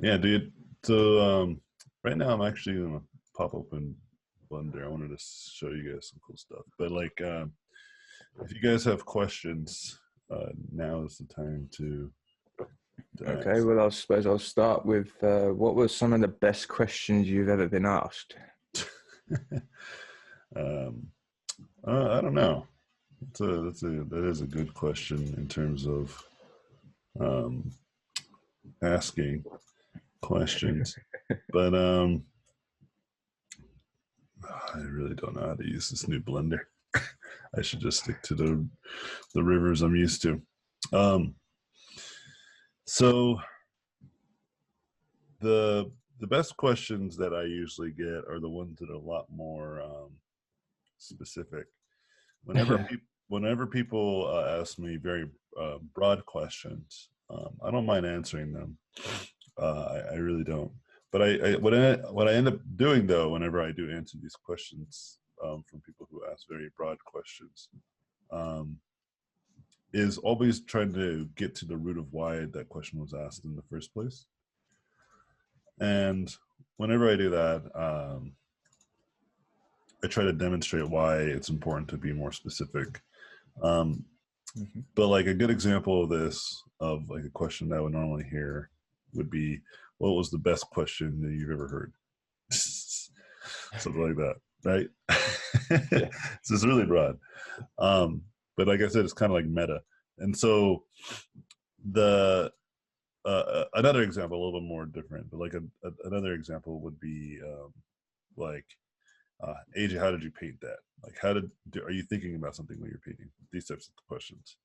Yeah, dude. So right now I'm actually gonna pop open Blender. I wanted to show you guys some cool stuff. But like, if you guys have questions, now is the time to Okay, ask. well, I suppose I'll start with what were some of the best questions you've ever been asked? um, I don't know. That is a good question in terms of um, asking questions. But I really don't know how to use this new Blender. I should just stick to the rivers I'm used to. Um, so the best questions that I usually get are the ones that are a lot more specific. Whenever Yeah. people whenever people ask me very broad questions, I don't mind answering them. I really don't. But what I end up doing though, whenever I do answer these questions from people who ask very broad questions, um, is always trying to get to the root of why that question was asked in the first place. And whenever I do that, I try to demonstrate why it's important to be more specific. Um, Mhm. but like a good example of this, of like a question that I would normally hear, would be, "What was the best question that you've ever heard?" Something like that, right? Yeah. So it's really broad. But like I said, it's kind of like meta. And so the another example, a little bit more different, but like another example would be like, AJ, how did you paint that? Like, are you thinking about something when you're painting? These types of questions.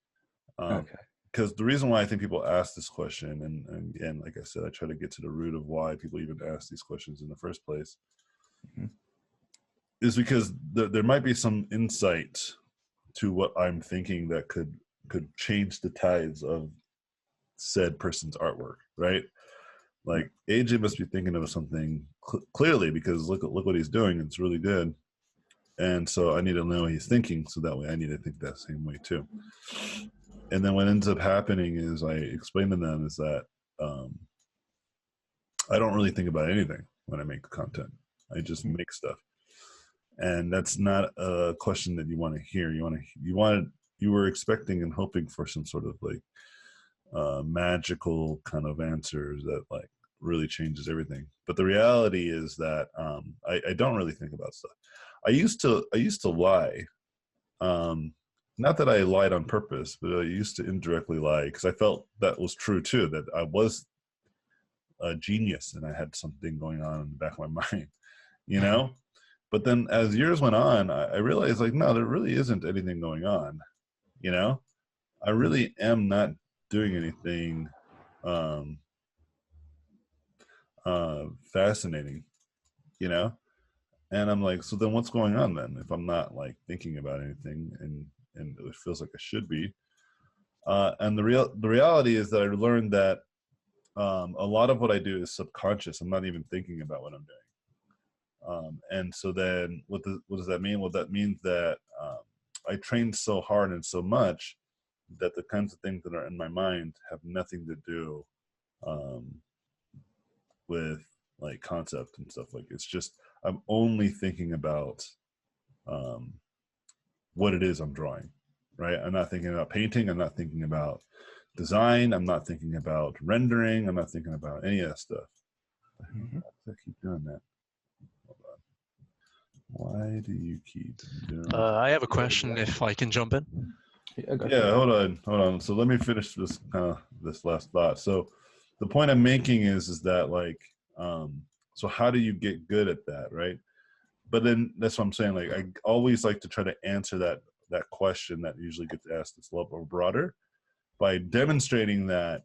Okay. Because the reason why I think people ask this question, and like I said, I try to get to the root of why people even ask these questions in the first place, Mhm. is because there might be some insight to what I'm thinking that could change the tides of said person's artwork, right? Like AJ must be thinking of something clearly, because look what he's doing. It's really good, and so I need to know what he's thinking, so that way I need to think that same way too. And then what ends up happening is I explain to them is that um, I don't really think about anything when I make content. I just Mhm. make stuff, and that's not a question that you want to hear. You were expecting and hoping for some sort of like magical kind of answers that like really changes everything. But the reality is that I don't really think about stuff. I used to lie. Um, Not that I lied on purpose, but I used to indirectly lie because I felt that was true too. That I was a genius and I had something going on in the back of my mind, you know. But then as years went on, I realized like, no, there really isn't anything going on. You know, I really am not doing anything um, fascinating. You know, and I'm like, so then what's going on then? If I'm not like thinking about anything, and it feels like I should be. And the reality is that I learned that a lot of what I do is subconscious. I'm not even thinking about what I'm doing. And so then what does that mean? Well, that means that I trained so hard and so much that the kinds of things that are in my mind have nothing to do um, with like concept and stuff. Like, it's just I'm only thinking about um, what it is I'm drawing, right? I'm not thinking about painting. I'm not thinking about design. I'm not thinking about rendering. I'm not thinking about any of that stuff. Mhm. Why does that keep doing that? Hold on. Why do you keep doing? I have a question if I can jump in. Yeah, go for Yeah, it. hold on. So let me finish this last thought. So the point I'm making is that like, so how do you get good at that, right? But then that's what I'm saying. Like, I always like to try to answer that question that usually gets asked that's a little more broader, by demonstrating that,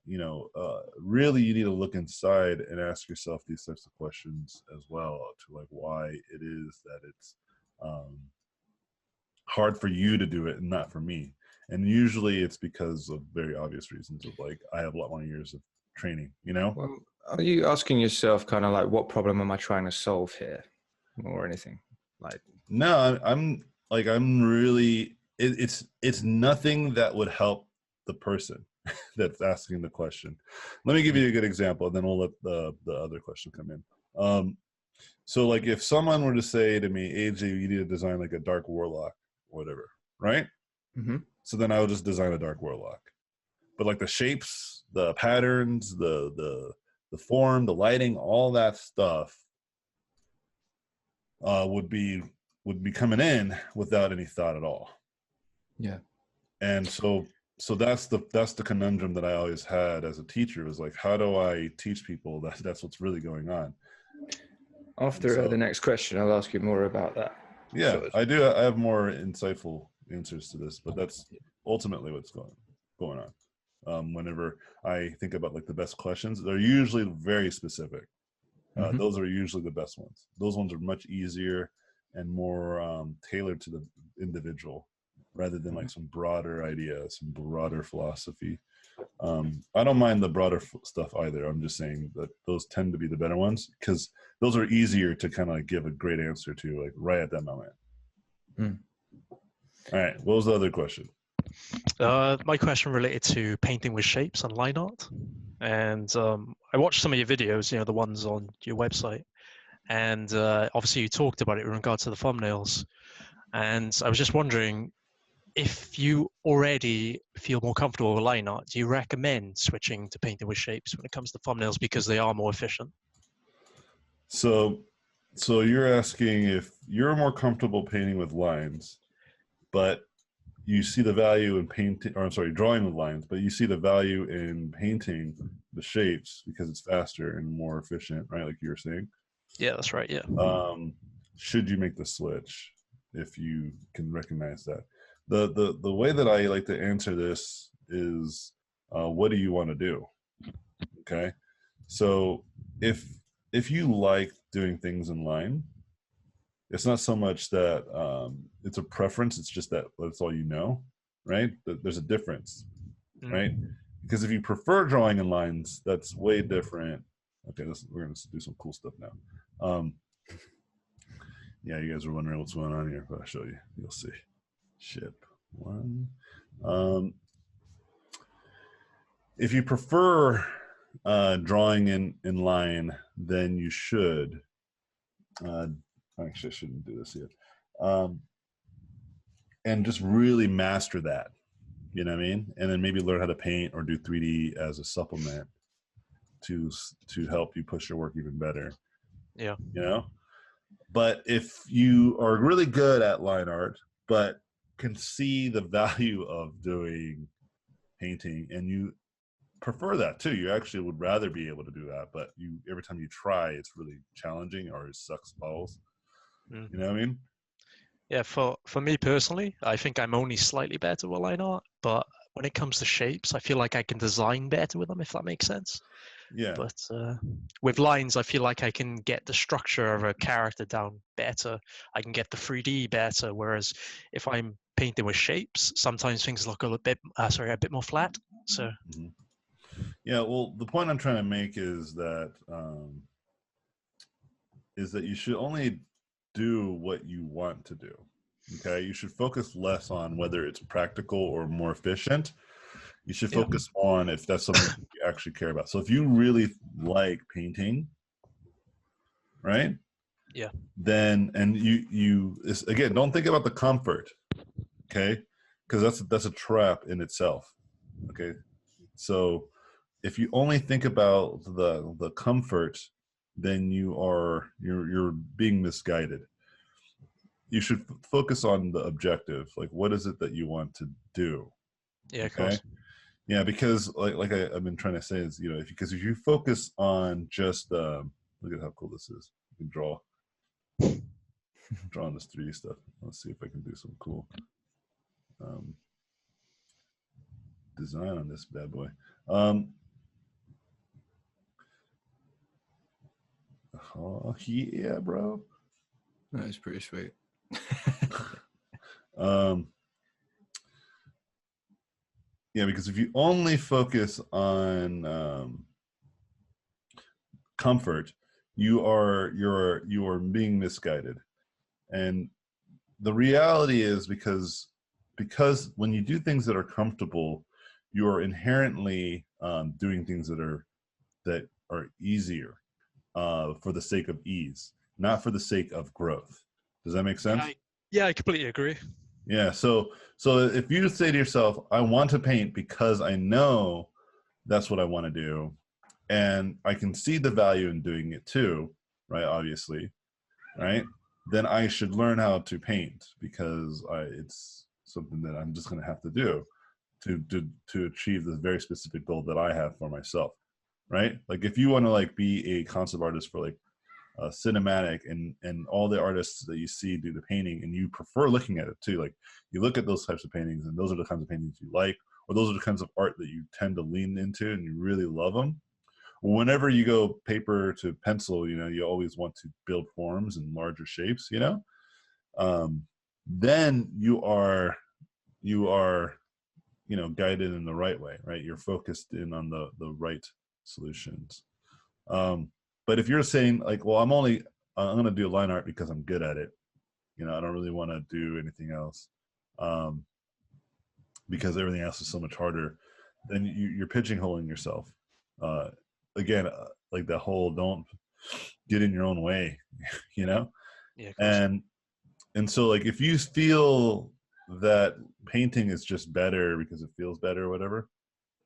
really you need to look inside and ask yourself these types of questions as well, to like why it is that it's um, hard for you to do it and not for me. And usually it's because of very obvious reasons of like, I have a lot more years of training, you know? Well, are you asking yourself kind of like, what problem am I trying to solve here, or anything? Like, No, I'm really, it's nothing that would help the person. that's asking the question. Let me give you a good example, and then we'll let the other question come in. So like if someone were to say to me, AJ, you need to design like a dark warlock or whatever, right? Mm-hmm. So then I would just design a dark warlock. But like the shapes, the patterns, the form, the lighting, all that stuff would be coming in without any thought at all. Yeah. And so that's the conundrum that I always had as a teacher, was like, how do I teach people that that's what's really going on? After the next question, I'll ask you more about that. Yeah, sort of. I do. I have more insightful answers to this, but that's ultimately what's going on. Whenever I think about like the best questions, they're usually very specific. Those are usually the best ones. Those ones are much easier and more tailored to the individual, rather than like some broader idea, some broader philosophy. I don't mind the broader stuff either. I'm just saying that those tend to be the better ones, because those are easier to kind of give a great answer to, like right at that moment. All right, what was the other question? My question related to painting with shapes and line art. And I watched some of your videos, the ones on your website. And obviously you talked about it in regards to the thumbnails. And I was just wondering, if you already feel more comfortable with line art, do you recommend switching to painting with shapes when it comes to thumbnails, because they are more efficient? So you're asking if you're more comfortable painting with lines, but you see the value in painting, or I'm sorry, drawing with lines, but you see the value in painting the shapes because it's faster and more efficient, right? Like you were saying. Yeah, that's right. Yeah. Should you make the switch if you can recognize that? The way that I like to answer this is, what do you want to do? Okay, so if you like doing things in line, it's not so much that it's a preference, it's just that that's all you know, right? There's a difference, right? Because if you prefer drawing in lines, that's way different. Okay, we're gonna do some cool stuff now. Yeah, you guys are wondering what's going on here, but I'll show you. You'll see. Ship one. If you prefer drawing in line, then you should. Actually, I shouldn't do this yet. And just really master that. You know what I mean? And then maybe learn how to paint or do 3D as a supplement to help you push your work even better. Yeah. You know? But if you are really good at line art, but can see the value of doing painting, and you prefer that too, you actually would rather be able to do that, but every time you try, it's really challenging or it sucks balls. You know what I mean? Yeah, for me personally, I think I'm only slightly better with line art, but when it comes to shapes, I feel like I can design better with them, if that makes sense. Yeah. But with lines, I feel like I can get the structure of a character down better. I can get the 3D better. Whereas if I'm painting with shapes, sometimes things look a bit more flat. So. Yeah. Well, the point I'm trying to make is that you should only do what you want to do. Okay. You should focus less on whether it's practical or more efficient. You should focus on if that's something you actually care about. So if you really like painting, right? Yeah. Then, and you again, don't think about the comfort, okay? Because that's a trap in itself. Okay. So if you only think about the comfort, then you're being misguided. You should focus on the objective. Like, what is it that you want to do? Yeah, of okay. course. Yeah, because like I've been trying to say is, because if you focus on just look at how cool this is. You can drawing this 3D stuff. Let's see if I can do some cool design on this bad boy. Oh yeah, bro. That is pretty sweet. Yeah, because if you only focus on comfort, you are being misguided. And the reality is because when you do things that are comfortable, you are inherently doing things that are easier for the sake of ease, not for the sake of growth. Does that make sense? Yeah, I completely agree. Yeah. So if you say to yourself, I want to paint because I know that's what I want to do, and I can see the value in doing it too, right? Obviously, right? Then I should learn how to paint because it's something that I'm just going to have to do to achieve this very specific goal that I have for myself, right? Like if you want to like be a concept artist for like cinematic and all the artists that you see do the painting, and you prefer looking at it too, like you look at those types of paintings and those are the kinds of paintings you like, or those are the kinds of art that you tend to lean into and you really love them. Whenever you go paper to pencil, you know, you always want to build forms and larger shapes, you know. Then you are you know, guided in the right way, right? You're focused in on the right solutions. But if you're saying like, well, I'm going to do line art because I'm good at it, you know, I don't really want to do anything else, because everything else is so much harder, then you're pigeonholing yourself. Again, like that whole don't get in your own way, you know? Yeah, of course. And so like if you feel that painting is just better because it feels better or whatever,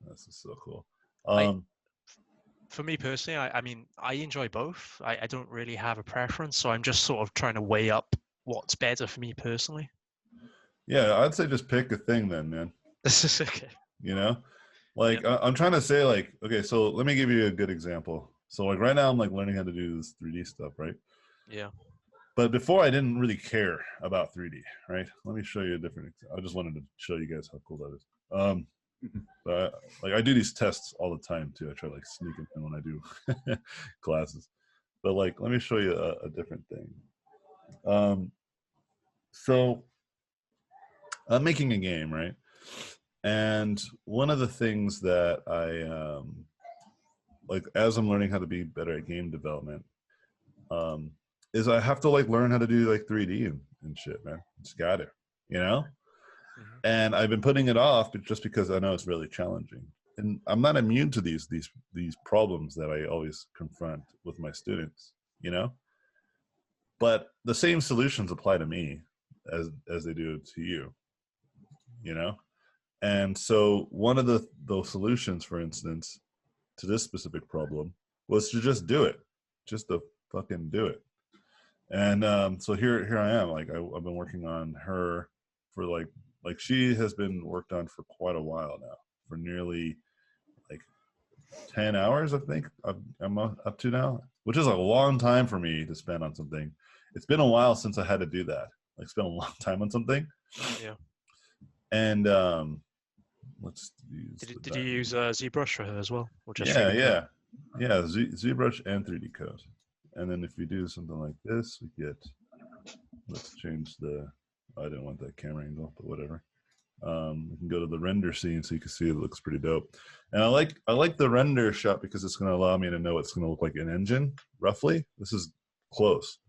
this is so cool. For me personally, I mean, I enjoy both. I don't really have a preference, so I'm just sort of trying to weigh up what's better for me personally. Yeah, I'd say just pick a thing then, man. This is okay. You know, like I'm trying to say like, okay, so let me give you a good example. So like right now I'm like learning how to do this 3D stuff, right? Yeah. But before I didn't really care about 3D, right? Let me show you a different example. I just wanted to show you guys how cool that is. But like I do these tests all the time too. I try to like sneak them in when I do classes. But like, let me show you a different thing. So I'm making a game, right? And one of the things that I like as I'm learning how to be better at game development, is I have to like learn how to do like 3D and shit, man. Just got it, you know? Mm-hmm. And I've been putting it off, but just because I know it's really challenging. And I'm not immune to these problems that I always confront with my students, you know? But the same solutions apply to me as they do to you, you know? And so one of those solutions, for instance, to this specific problem was to just do it. Just to fucking do it. And so here I am. Like I've been working on her for like she has been worked on for quite a while now, for nearly like 10 hours, I think I'm up to now, which is a long time for me to spend on something. It's been a while since I had to do that, like spend a long time on something. Yeah. And let's use Did you use ZBrush for her as well, or just yeah 3D Code? ZBrush and 3D Code. And then if you do something like this, we get, let's change the, I didn't want that camera angle, but whatever. We can go to the render scene so you can see it looks pretty dope. And I like the render shot because it's going to allow me to know it's going to look like an engine roughly. This is close.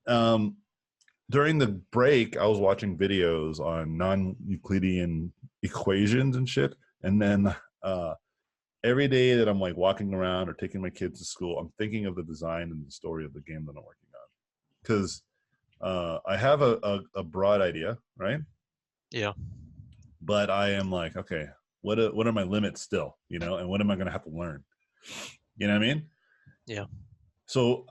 During the break, I was watching videos on non-Euclidean equations and shit. And then every day that I'm like walking around or taking my kids to school, I'm thinking of the design and the story of the game that I'm working on. Because I have a broad idea, right? Yeah. But I am like, okay, what are my limits still, you know, and what am I going to have to learn? You know what I mean? Yeah. So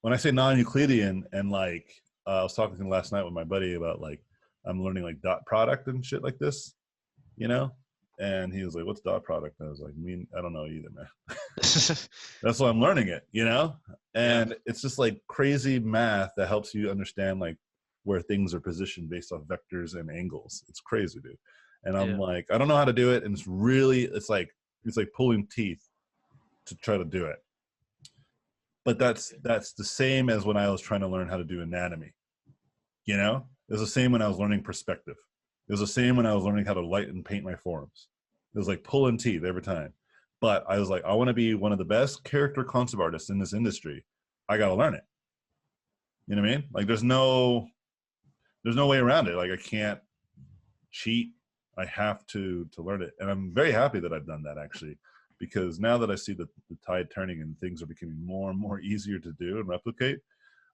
when I say non-Euclidean, and like I was talking last night with my buddy about like I'm learning like dot product and shit like this, you know, and he was like, "What's dot product?" And I was like, I don't know either, man." That's why I'm learning it, you know, and it's just like crazy math that helps you understand like where things are positioned based off vectors and angles. It's crazy, dude. And I'm like, I don't know how to do it, and it's like pulling teeth to try to do it. But that's the same as when I was trying to learn how to do anatomy. You know, it was the same when I was learning perspective. It was the same when I was learning how to light and paint my forms. It was like pulling teeth every time. But I was like, I want to be one of the best character concept artists in this industry. I got to learn it. You know what I mean? Like there's no way around it. Like I can't cheat I have to learn it. And I'm very happy that I've done that, actually, because now that I see the tide turning and things are becoming more and more easier to do and replicate,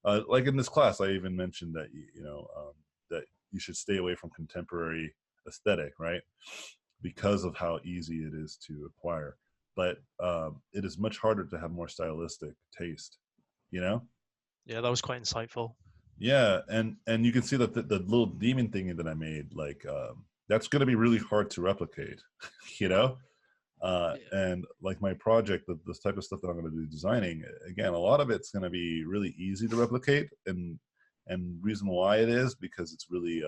like in this class, I even mentioned that, that you should stay away from contemporary aesthetic, right? Because of how easy it is to acquire. But it is much harder to have more stylistic taste, you know? Yeah, that was quite insightful. Yeah, and you can see that the little demon thingy that I made, like that's going to be really hard to replicate, you know. Yeah. And like my project, this type of stuff that I'm going to be designing, again, a lot of it's going to be really easy to replicate, and reason why it is because it's really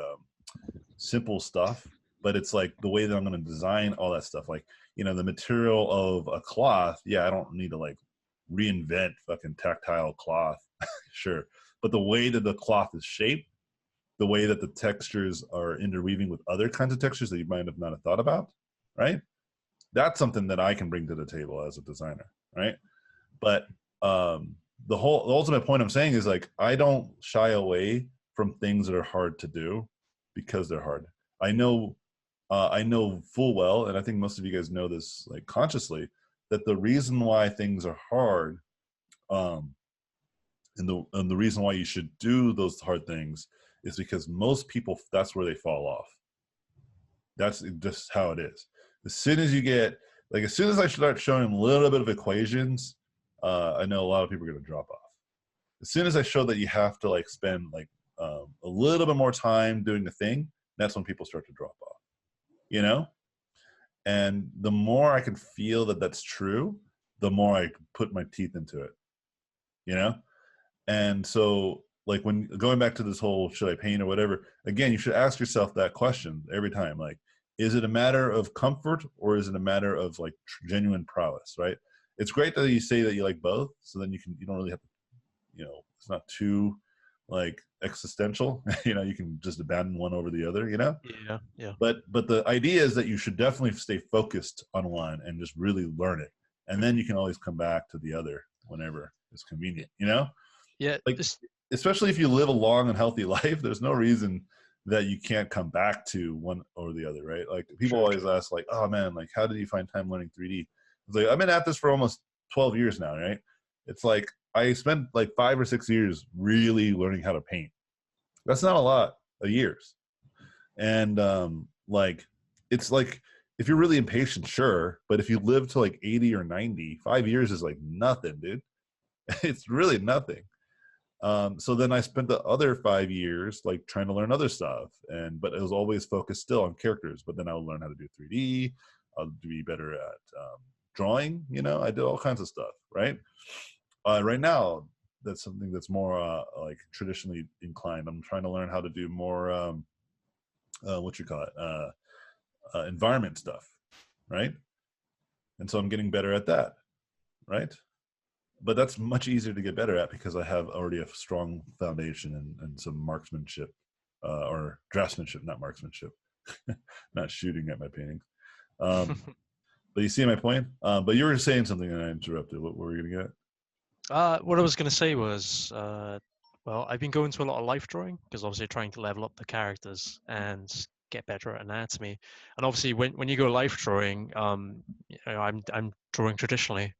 simple stuff, but it's like the way that I'm going to design all that stuff, like the material of a cloth. Yeah, I don't need to like reinvent fucking tactile cloth, sure, but the way that the cloth is shaped, the way that the textures are interweaving with other kinds of textures that you might have not have thought about, right? That's something that I can bring to the table as a designer, right? But the ultimate point I'm saying is like I don't shy away from things that are hard to do because they're hard. I know full well, and I think most of you guys know this like consciously, that the reason why things are hard, um, and the reason why you should do those hard things is because most people, that's where they fall off. That's just how it is. As soon as you get, like, as soon as I start showing them a little bit of equations, I know a lot of people are going to drop off. As soon as I show that you have to like spend like a little bit more time doing the thing, that's when people start to drop off, you know? And the more I can feel that that's true, the more I put my teeth into it, you know? And so, like, when going back to this whole should I paint or whatever, again, you should ask yourself that question every time. Like, is it a matter of comfort or is it a matter of like genuine prowess, right? It's great that you say that you like both, so then you don't really have to, it's not too like existential. You can just abandon one over the other, Yeah, yeah. But the idea is that you should definitely stay focused on one and just really learn it, and then you can always come back to the other whenever it's convenient, Yeah, like, especially if you live a long and healthy life, there's no reason that you can't come back to one or the other, right? Like people sure, always sure. ask like, oh man, like how did you find time learning 3D? It's like, I've been at this for almost 12 years now, right? It's like I spent like 5 or 6 years really learning how to paint. That's not a lot of years. And like it's like if you're really impatient, sure, but if you live to like 80 or 90, 5 years is like nothing, dude. It's really nothing. So then I spent the other 5 years like trying to learn other stuff, but it was always focused still on characters. But then I would learn how to do 3D. I'll be better at drawing. I did all kinds of stuff. Right. Right now, that's something that's more like traditionally inclined. I'm trying to learn how to do more what you call it environment stuff. Right. And so I'm getting better at that. Right. But that's much easier to get better at because I have already a strong foundation and some marksmanship or draftsmanship, not marksmanship, not shooting at my paintings. But you see my point? But you were saying something and I interrupted. What were you going to get? What I was going to say was, well, I've been going to a lot of life drawing because obviously trying to level up the characters and get better at anatomy. And obviously, when you go life drawing, I'm drawing traditionally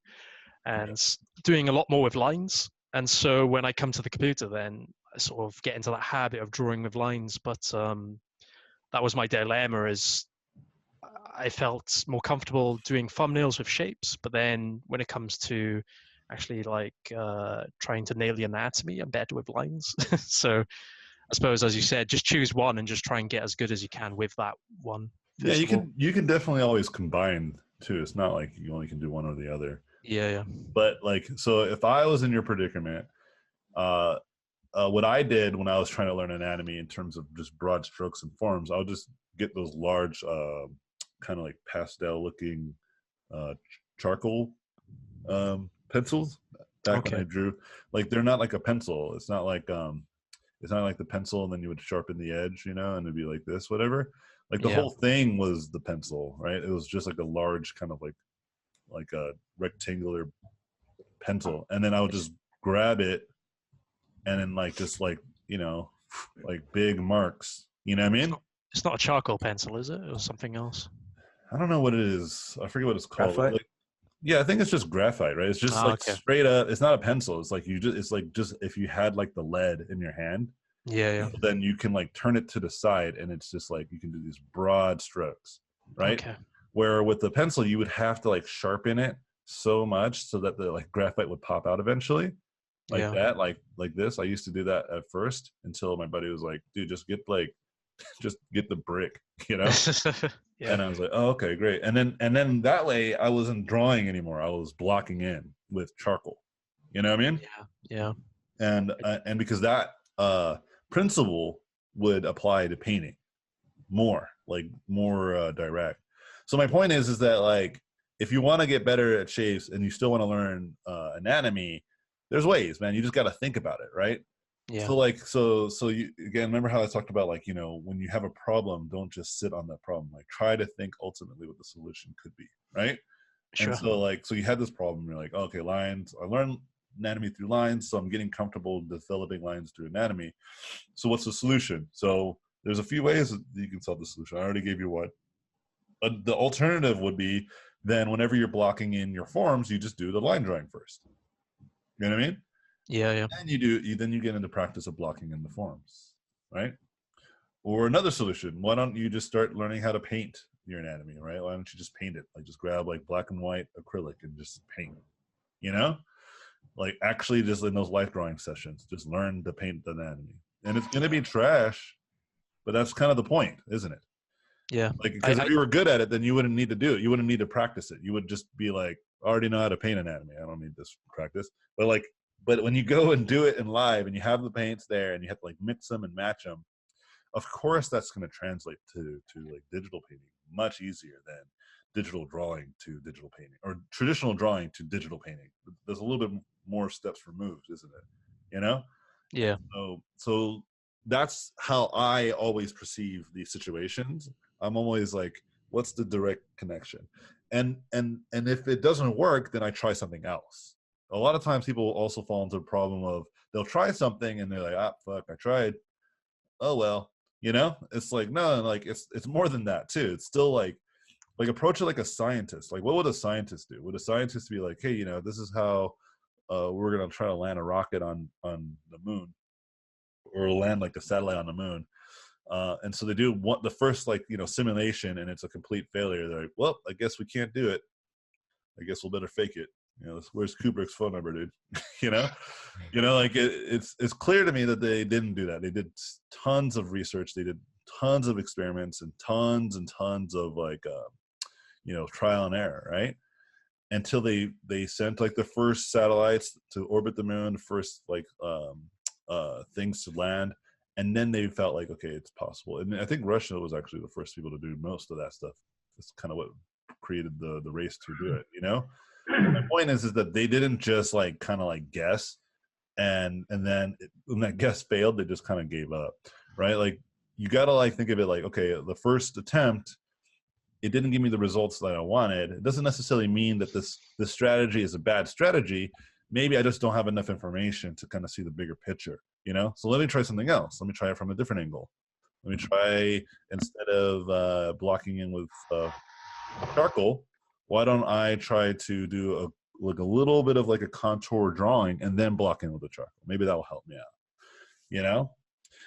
and doing a lot more with lines. And so when I come to the computer, then I sort of get into that habit of drawing with lines. But that was my dilemma: is I felt more comfortable doing thumbnails with shapes, but then when it comes to actually like trying to nail the anatomy, I'm better with lines. So I suppose, as you said, just choose one and just try and get as good as you can with that one. Yeah, you can definitely always combine too. It's not like you only can do one or the other. Yeah. But like, so if I was in your predicament, what I did when I was trying to learn anatomy in terms of just broad strokes and forms, I would just get those large, kind of like pastel looking charcoal pencils. Back when I drew, like they're not like a pencil. It's not like the pencil and then you would sharpen the edge, and it'd be like this, whatever. Like the whole thing was the pencil, right? It was just like a large kind of like a rectangular pencil, and then I would just grab it and then like just like like big marks, you know what I mean? It's not a charcoal pencil, is it, or something else? I don't know what it is. I forget what it's called. Graphite? Like, yeah, I think it's just graphite, right? It's just Ah, like okay. straight up. It's not a pencil. It's like it's like just if you had like the lead in your hand, Yeah, yeah. then you can like turn it to the side, and it's just like you can do these broad strokes, right? Okay. Where with the pencil, you would have to like sharpen it so much so that the like graphite would pop out eventually, like Yeah. that, like this. I used to do that at first until my buddy was like, "Dude, just get like, just get the brick," you know. Yeah. And I was like, "Oh, okay, great." And then that way, I wasn't drawing anymore. I was blocking in with charcoal. You know what I mean? Yeah. Yeah. And because that principle would apply to painting more, like more direct. So my point is that like if you want to get better at shapes and you still want to learn anatomy, there's ways, man. You just got to think about it, right? Yeah. So like so you again remember how I talked about like when you have a problem, don't just sit on that problem. Like try to think ultimately what the solution could be, right? And Sure. so you had this problem. You're like, okay, lines. I learned anatomy through lines, so I'm getting comfortable developing lines through anatomy. So what's the solution? So there's a few ways that you can solve the solution. I already gave you one. But the alternative would be then whenever you're blocking in your forms, you just do the line drawing first. You know what I mean? Yeah. Yeah. And then you get into practice of blocking in the forms, right? Or another solution, why don't you just start learning how to paint your anatomy, right? Why don't you just paint it? Like just grab like black and white acrylic and just paint, you know? Like actually just in those life drawing sessions, just learn to paint the anatomy. And it's gonna be trash, but that's kind of the point, isn't it? Yeah. Like, because if I you were good at it, then you wouldn't need to do it. You wouldn't need to practice it. You would just be like, I already know how to paint anatomy. I don't need this practice. But when you go and do it in live and you have the paints there and you have to like mix them and match them, of course that's going to translate to like digital painting much easier than digital drawing to digital painting or traditional drawing to digital painting. There's a little bit more steps removed, isn't it? You know? yeah. So that's how I always perceive these situations. I'm always like, what's the direct connection? And if it doesn't work, then I try something else. A lot of times people also fall into the problem of they'll try something and they're like, ah, fuck, I tried. Oh well, it's like no, like it's more than that too. It's still like approach it like a scientist. Like what would a scientist do? Would a scientist be like, hey, this is how we're gonna try to land a rocket on the moon or land like a satellite on the moon. And so they do the first simulation and it's a complete failure. They're like, well, I guess we can't do it. I guess we'll better fake it. Where's Kubrick's phone number, dude? you know, like it's clear to me that they didn't do that. They did tons of research. They did tons of experiments and tons of trial and error, right? Until they sent like the first satellites to orbit the moon, the first things to land, and then they felt like, okay, it's possible. And I think Russia was actually the first people to do most of that stuff. That's kind of what created the race to do it. My point is that they didn't just kind of guess, and then when that guess failed, they just kind of gave up, right? Like you gotta think of it like, okay, the first attempt, it didn't give me the results that I wanted. It doesn't necessarily mean that this strategy is a bad strategy. Maybe I just don't have enough information to kind of see the bigger picture, So let me try something else. Let me try it from a different angle. Let me try, instead of blocking in with charcoal, why don't I try to do a little bit of like a contour drawing and then block in with the charcoal? Maybe that will help me out,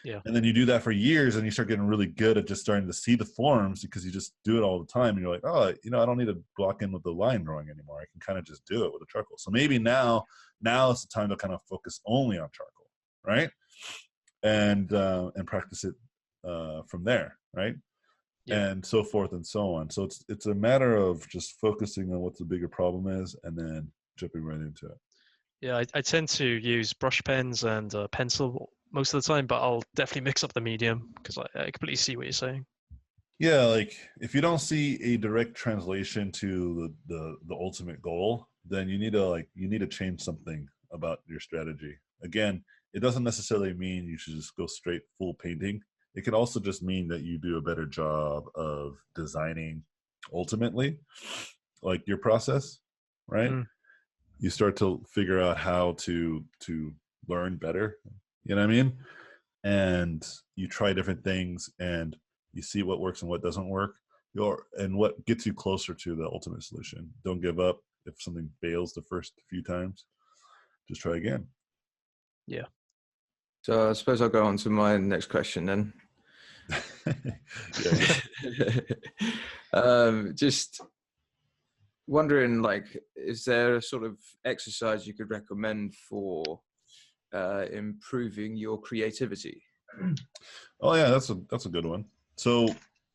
Yeah. And then you do that for years and you start getting really good at just starting to see the forms because you just do it all the time. And you're like, oh, I don't need to block in with the line drawing anymore. I can kind of just do it with the charcoal. So maybe now is the time to kind of focus only on charcoal, right? And practice it from there, right? Yeah. And so forth and so on. So it's a matter of just focusing on what the bigger problem is and then jumping right into it. Yeah, I tend to use brush pens and pencil most of the time, but I'll definitely mix up the medium because I completely see what you're saying. Yeah, like if you don't see a direct translation to the ultimate goal, then you need to change something about your strategy. Again, it doesn't necessarily mean you should just go straight full painting. It could also just mean that you do a better job of designing ultimately, like your process, right? Mm. You start to figure out how to learn better, you know what I mean? And you try different things, and You see what works and what doesn't work, and what gets you closer to the ultimate solution. Don't give up if something fails the first few times. Just try again. Yeah. So I suppose I'll go on to my next question then. Just wondering, like, is there a sort of exercise you could recommend for improving your creativity? Oh yeah, that's a good one. So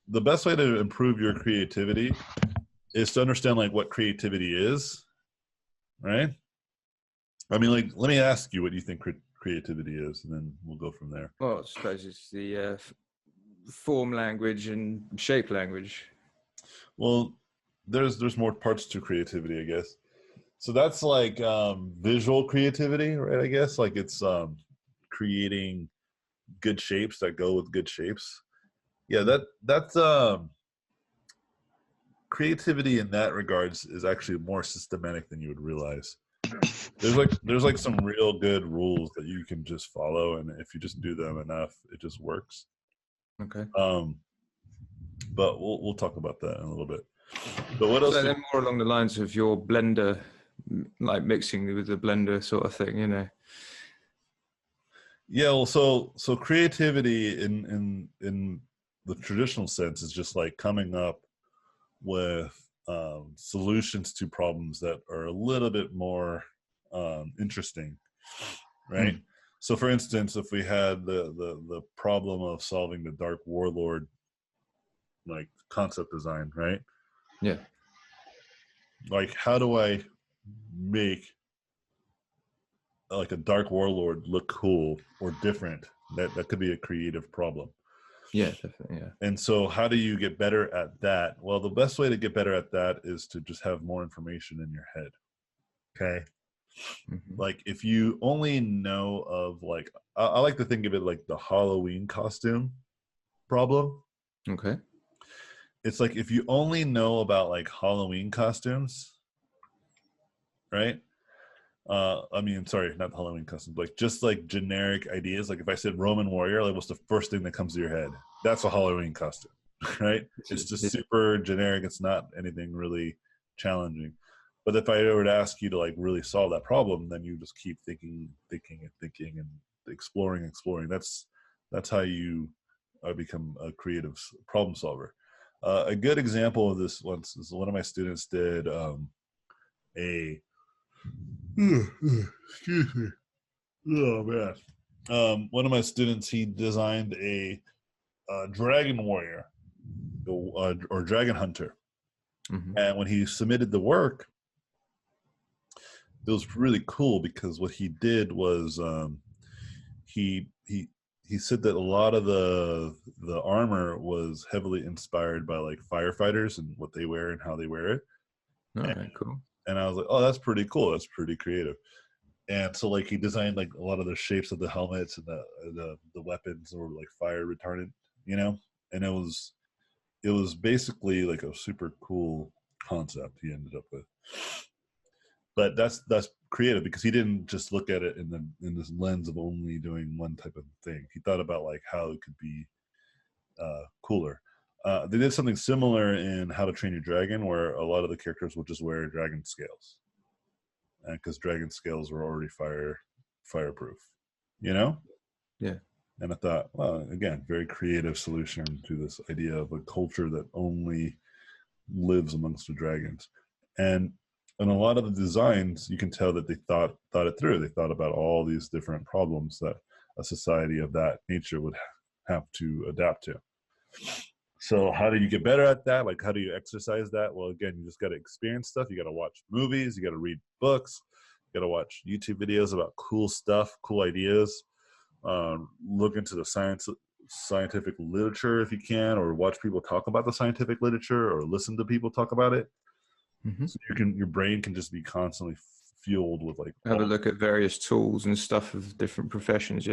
the best way to improve your creativity is to understand like what creativity is, right? I mean, like, let me ask you what you think creativity is, and then we'll go from there. Well, I suppose it's the form language and shape language. Well, there's more parts to creativity, I guess. So that's like visual creativity, right? I guess like it's creating good shapes that go with good shapes. Yeah, that's creativity in that regards is actually more systematic than you would realize. There's like some real good rules that you can just follow, and if you just do them enough, it just works. Okay. But we'll talk about that in a little bit. But what else? So then more along the lines of your blender, like mixing with the blender sort of thing, you know. Yeah, well, so creativity in the traditional sense is just like coming up with solutions to problems that are a little bit more interesting, right? So, for instance, if we had the problem of solving the Dark Warlord like concept design, right? Yeah. Like, how do I make like a Dark Warlord look cool or different? That could be a creative problem. Yeah, definitely. Yeah. And so how do you get better at that? Well, the best way to get better at that is to just have more information in your head. Okay. Mm-hmm. Like if you only know of like, I like to think of it like the Halloween costume problem. Okay. It's like if you only know about like Halloween costumes, right? I mean, sorry, not Halloween costumes, like just like generic ideas. Like if I said Roman warrior, like what's the first thing that comes to your head? That's a Halloween costume, right? It's just super generic. It's not anything really challenging. But if I were to ask you to like really solve that problem, then you just keep thinking and exploring. That's how you become a creative problem solver. A good example of this once is one of my students did a excuse me. Oh man. One of my students, he designed a dragon warrior or dragon hunter. Mm-hmm. And when he submitted the work, it was really cool because what he did was he said that a lot of the armor was heavily inspired by like firefighters and what they wear and how they wear it. Okay, cool. And I was like, oh, that's pretty cool. That's pretty creative. And so like he designed like a lot of the shapes of the helmets and the weapons were like fire retardant, you know? And it was basically like a super cool concept he ended up with. But that's creative because he didn't just look at it in this lens of only doing one type of thing. He thought about like how it could be cooler. They did something similar in How to Train Your Dragon, where a lot of the characters would just wear dragon scales, because dragon scales were already fireproof, you know. Yeah. And I thought, well, again, very creative solution to this idea of a culture that only lives amongst the dragons. And in a lot of the designs, you can tell that they thought it through. They thought about all these different problems that a society of that nature would have to adapt to. So how do you get better at that? Like, how do you exercise that? Well, again, you just got to experience stuff. You got to watch movies. You got to read books. You got to watch YouTube videos about cool stuff, cool ideas. Look into the scientific literature if you can, or watch people talk about the scientific literature, or listen to people talk about it. Mm-hmm. So your brain can just be constantly fueled with like have a look at various tools and stuff of different professions.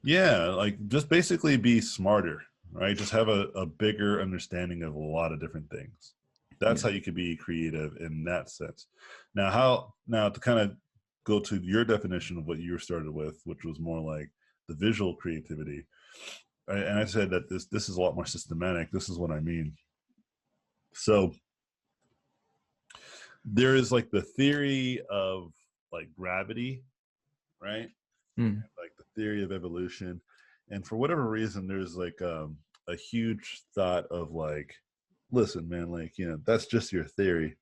Yeah, like just basically be smarter, right? Just have a bigger understanding of a lot of different things. That's how you could be creative in that sense. Now to kind of go to your definition of what you started with, which was more like the visual creativity. and I said that this is a lot more systematic. This is what I mean. So there is like the theory of like gravity, right? Like the theory of evolution, and for whatever reason, there's like a huge thought of like, listen, man, like, you know, that's just your theory,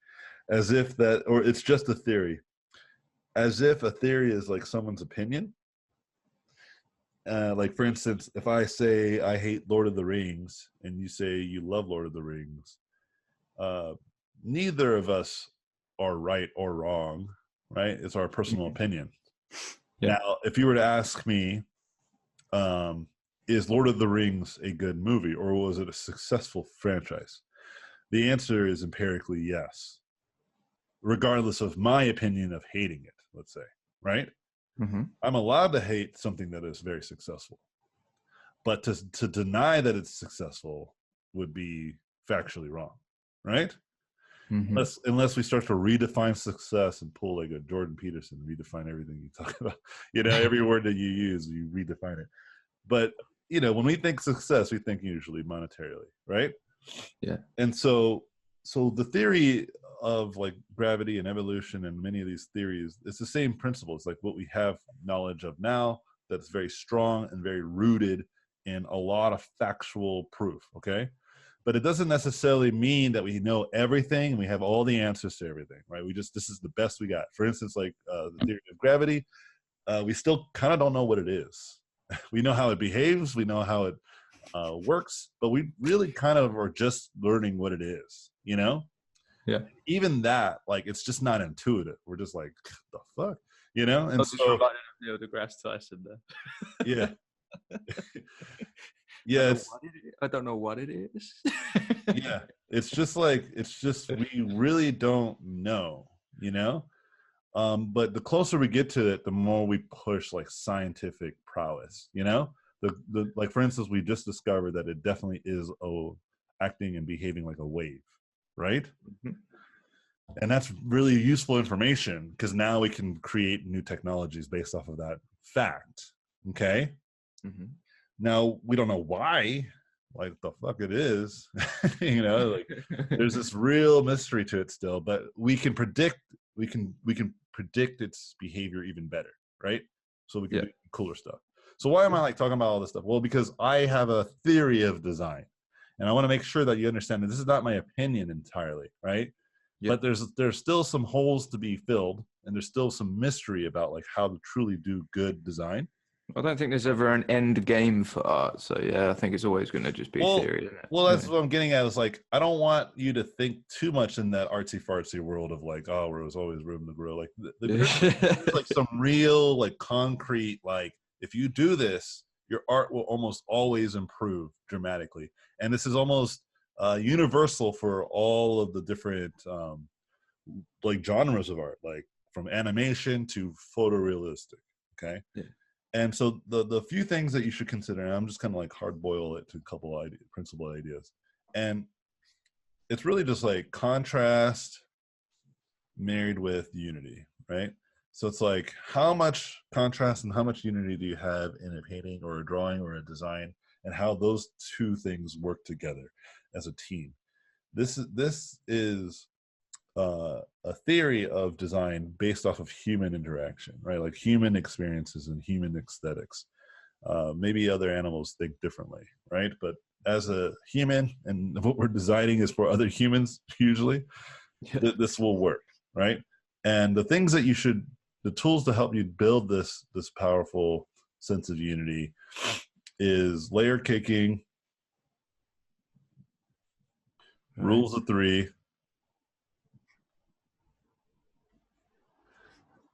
as if that, or it's just a theory, as if a theory is like someone's opinion. Like, for instance, if I say I hate Lord of the Rings and you say you love Lord of the Rings, neither of us are right or wrong, right? It's our personal opinion. Yeah. Now, if you were to ask me, is Lord of the Rings a good movie, or was it a successful franchise? The answer is empirically yes, regardless of my opinion of hating it, let's say, right? I'm allowed to hate something that is very successful, but to deny that it's successful would be factually wrong, right? Unless we start to redefine success and pull like a Jordan Peterson, redefine everything you talk about. You know, every word that you use, you redefine it. But, you know, when we think success, we think usually monetarily, right? Yeah. And so the theory of like gravity and evolution and many of these theories, it's the same principle. It's like what we have knowledge of now that's very strong and very rooted in a lot of factual proof, okay? But it doesn't necessarily mean that we know everything and we have all the answers to everything, right? This is the best we got. For instance, like the theory of gravity, we still kind of don't know what it is. We know how it behaves, we know how it works, but we really kind of are just learning what it is, you know? Yeah. Even that, like, it's just not intuitive. We're just like, the fuck, you know? And so, Neil deGrasse Tyson there. Yeah. Yeah, I don't know what it is. Yeah, it's just we really don't know, you know. But the closer we get to it, the more we push like scientific prowess, you know. The like, for instance, we just discovered that it definitely is acting and behaving like a wave, right? And that's really useful information because now we can create new technologies based off of that fact. Okay. Now we don't know why, like the fuck it is, you know, like there's this real mystery to it still, but we can predict its behavior even better, right? So we can do cooler stuff. So why am I like talking about all this stuff? Well, because I have a theory of design, and I want to make sure that you understand that this is not my opinion entirely, right? But there's still some holes to be filled, and there's still some mystery about like how to truly do good design. I don't think there's ever an end game for art. So yeah, I think it's always going to just be theory, isn't it? Well, that's what I'm getting at. Is like, I don't want you to think too much in that artsy fartsy world of like, oh, where there's always room to grow. Like, there's like some real, like, concrete, like, if you do this, your art will almost always improve dramatically. And this is almost universal for all of the different like genres of art, like from animation to photorealistic. Okay. Yeah. And so the few things that you should consider, and I'm just kind of like hard boil it to a couple principal ideas. And it's really just like contrast married with unity, right? So it's like, how much contrast and how much unity do you have in a painting or a drawing or a design, and how those two things work together as a team. This is a theory of design based off of human interaction, right? Like human experiences and human aesthetics. Maybe other animals think differently, right? But as a human, and what we're designing is for other humans, usually, this will work, right? And the things that the tools to help you build this powerful sense of unity is layer caking, rules of three,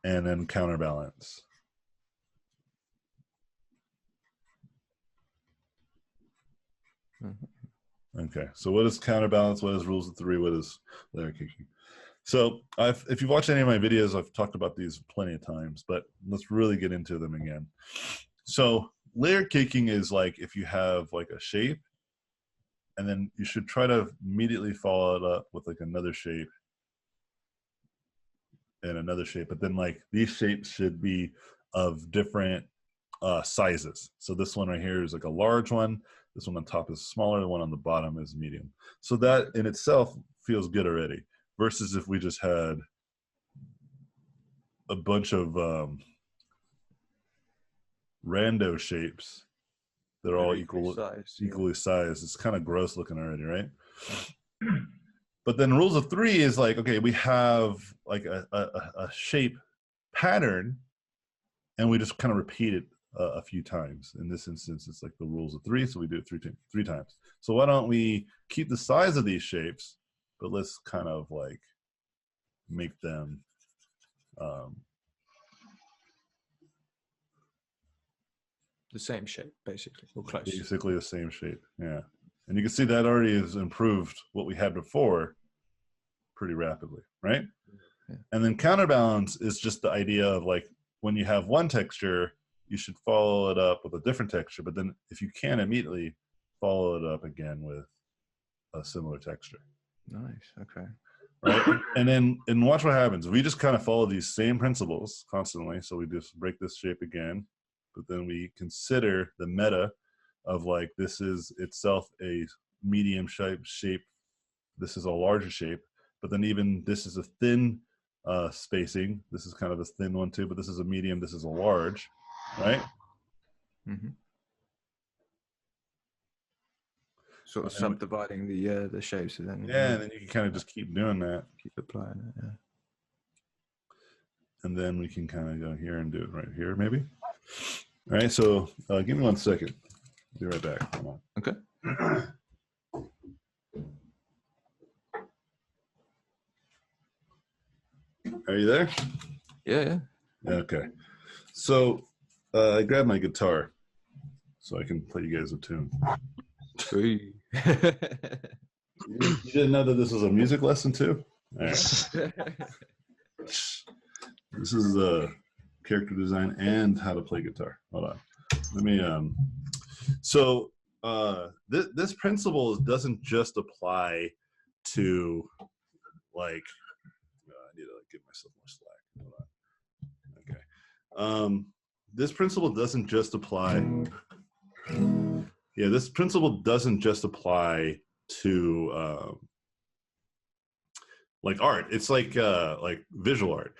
and then counterbalance. Okay, so what is counterbalance? What is rules of three? What is layer caking? So if you've watched any of my videos, I've talked about these plenty of times, but let's really get into them again. So layer caking is like if you have like a shape, and then you should try to immediately follow it up with like another shape and another shape, but then like these shapes should be of different sizes. So this one right here is like a large one. This one on top is smaller. The one on the bottom is medium. So that in itself feels good already. Versus if we just had a bunch of rando shapes that are all equally sized. It's kind of gross looking already, right? But then rules of three is like, okay, we have like a shape pattern, and we just kind of repeat it a few times. In this instance, it's like the rules of three, so we do it three times. So why don't we keep the size of these shapes, but let's kind of like make them the same shape, basically, or close. Basically the same shape, yeah. And you can see that already has improved what we had before pretty rapidly, right? Yeah. And then counterbalance is just the idea of like, when you have one texture, you should follow it up with a different texture, but then if you can immediately follow it up again with a similar texture. Nice, okay. Right? and watch what happens. We just kind of follow these same principles constantly. So we just break this shape again, but then we consider the meta of like, this is itself a medium shape. This is a larger shape, but then even this is a thin spacing. This is kind of a thin one too, but this is a medium. This is a large, right? Mm-hmm. Sort of subdividing the shapes, and then and then you can kind of just keep doing that. Keep applying it, yeah. And then we can kind of go here and do it right here, maybe. All right, so give me 1 second. Be right back. Come on. Okay. Are you there? Yeah. Okay. So I grabbed my guitar so I can play you guys a tune. Sweet. You didn't know that this was a music lesson too? All right. This is character design and how to play guitar. Hold on. Let me so this principle doesn't just apply to like I need to like give myself more slack. Hold on. Okay. This principle doesn't just apply. Yeah, this principle doesn't just apply to like art. It's like visual art.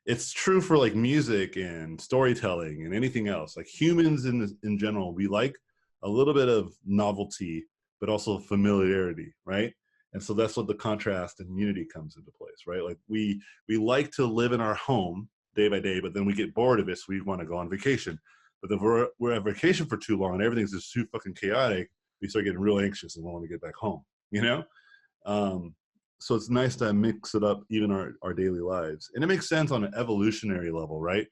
It's true for like music and storytelling and anything else. Like humans in general, we like a little bit of novelty, but also familiarity, right? And so that's what the contrast and unity comes into place, right? Like we like to live in our home day by day, but then we get bored of it, so we want to go on vacation. But if we're on vacation for too long and everything's just too fucking chaotic, we start getting real anxious and want to get back home, you know? So it's nice to mix it up, even our daily lives. And it makes sense on an evolutionary level, right?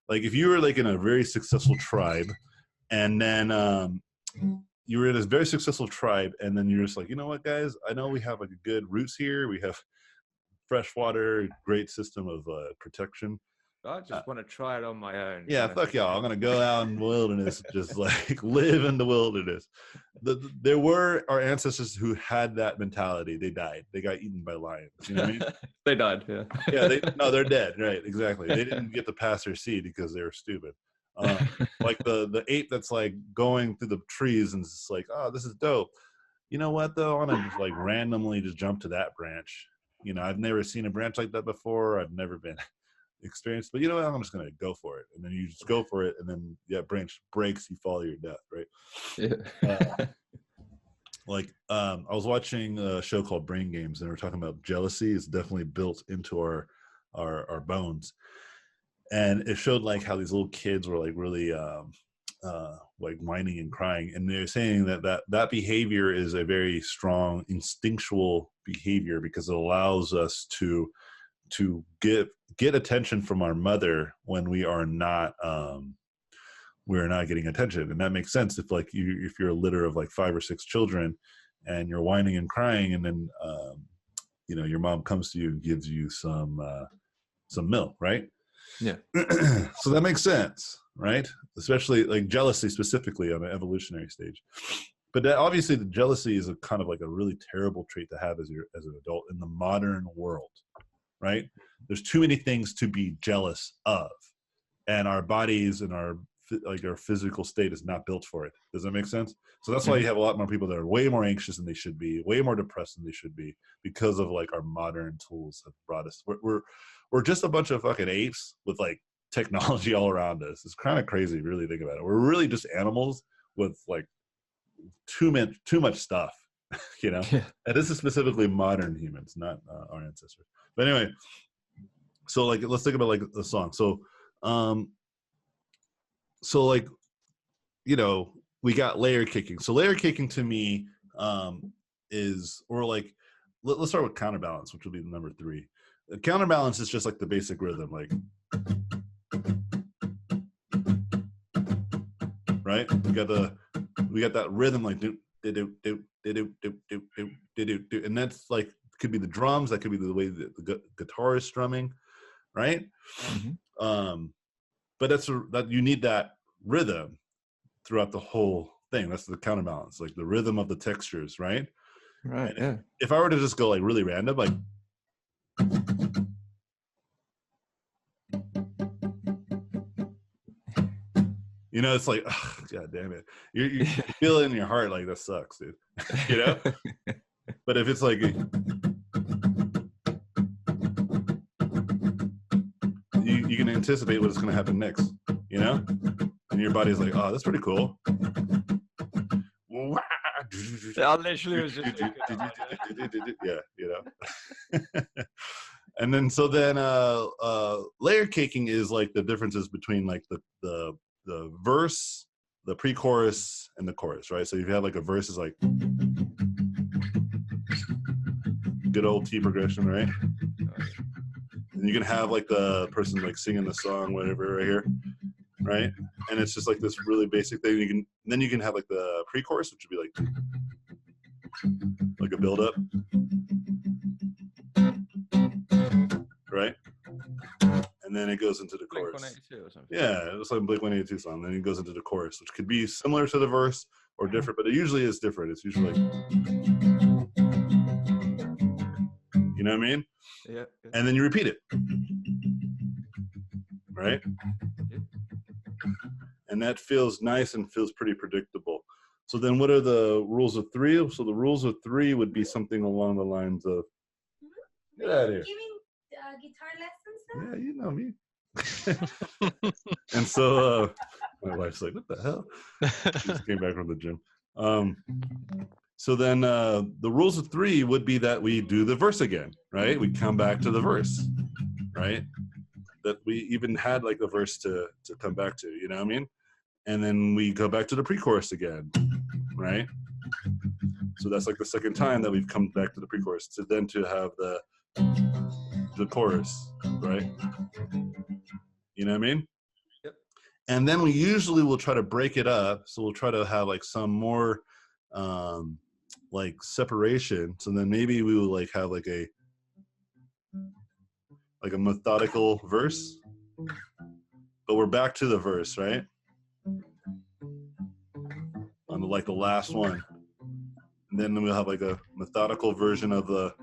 Like if you were like in a very successful tribe and then you were in this very successful tribe and then you're just like, you know what, guys, I know we have like good roots here. We have fresh water, great system of protection. I just want to try it on my own. Yeah, fuck y'all. I'm going to go out in the wilderness, just like live in the wilderness. There were our ancestors who had that mentality. They died. They got eaten by lions. You know what I mean? They died, yeah. Yeah, they're dead. Right, exactly. They didn't get to pass their seed because they were stupid. Like the ape that's like going through the trees and it's just like, oh, this is dope. You know what, though? I want to just like randomly just jump to that branch. You know, I've never seen a branch like that before. I've never been experienced, but you know what, I'm just gonna go for it. And then you just go for it, and then branch breaks, you fall to your death, right? Yeah. I was watching a show called Brain Games, and we're talking about jealousy is definitely built into our bones. And it showed like how these little kids were like really like whining and crying, and they're saying that behavior is a very strong instinctual behavior because it allows us to get attention from our mother when we're not getting attention. And that makes sense if like if you're a litter of like 5 or 6 children and you're whining and crying, and then you know, your mom comes to you and gives you some milk, right? Yeah. So that makes sense, right? Especially like jealousy specifically on an evolutionary stage. But that, obviously the jealousy is a kind of like a really terrible trait to have as an adult in the modern world, right? There's too many things to be jealous of, and our bodies and our like our physical state is not built for it. Does that make sense? So that's why you have a lot more people that are way more anxious than they should be, way more depressed than they should be, because of like our modern tools have brought us. We're just a bunch of fucking apes with like technology all around us. It's kind of crazy, really think about it. We're really just animals with like too much stuff, you know. Yeah. And this is specifically modern humans, not our ancestors. But anyway, so like let's think about like the song. So like, you know, we got layer kicking. So layer kicking to me is, or like, let's start with counterbalance, which will be the number 3. The counterbalance is just like the basic rhythm, like, right? We got that rhythm like do do do do do do do do do, and that's like could be the drums, that could be the way the guitar is strumming, right? But that you need that rhythm throughout the whole thing. That's the counterbalance, like the rhythm of the textures, right? Right. Yeah. If I were to just go like really random, like, you know, it's like, oh, God damn it, you feel it in your heart, like that sucks, dude. You know. But if it's like, you can anticipate what's going to happen next, you know, and your body's like, oh, that's pretty cool. I literally was just yeah, you know. And then layer caking is like the differences between like the verse, the pre-chorus, and the chorus, right? So if you have like a verse is like good old T progression, right? And you can have like the person like singing the song, whatever, right here, right? And it's just like this really basic thing. Then you can have like the pre-chorus, which would be like a build-up, right? And then it goes into the chorus. Blink-182 or something. Yeah, it's like a Blink-182 song. Then it goes into the chorus, which could be similar to the verse or different, but it usually is different. It's usually like, you know what I mean? Yeah. And then you repeat it, right? Yeah. And that feels nice and feels pretty predictable. So then what are the rules of 3? So the rules of 3 would be something along the lines of, get out of here. Giving guitar lessons now? Yeah, you know me. And so my wife's like, what the hell? She just came back from the gym. So then the rules of 3 would be that we do the verse again, right? We come back to the verse, right? That we even had like a verse to come back to, you know what I mean? And then we go back to the pre-chorus again, right? So that's like the second time that we've come back to the pre-chorus to then to have the chorus, right? You know what I mean? Yep. And then we usually will try to break it up. So we'll try to have like some more like separation. So then maybe we will like have like a methodical verse, but we're back to the verse, right? On the last one. And then we'll have like a methodical version of the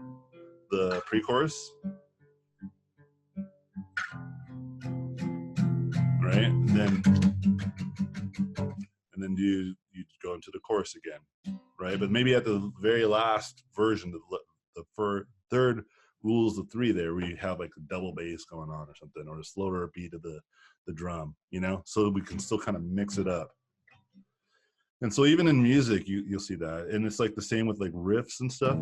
pre-chorus. Right? And then you go into the chorus again, right? But maybe at the very last version, the third rules of 3 there, we have like a double bass going on or something, or a slower beat of the drum, you know, so we can still kind of mix it up. And so even in music, you'll see that, and it's like the same with like riffs and stuff,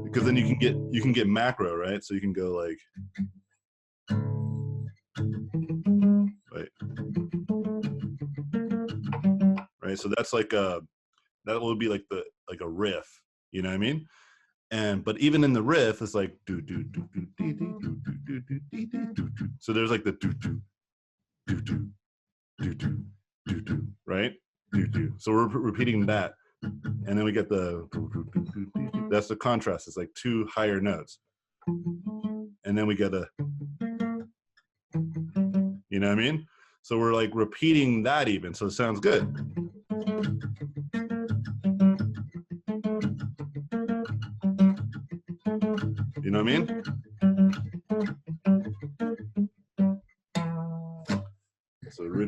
because then you can get macro, right? So you can go like, right? So that's like that would be like a riff, you know what I mean? But even in the riff, it's like do do do do do do do do do do do. So there's like the do do do do do do do do, right? Do do. So we're repeating that, and then we get the do do do do do. That's the contrast. It's like 2 higher notes, and then we get a, you know what I mean? So we're like repeating that even, so it sounds good. You know what I mean?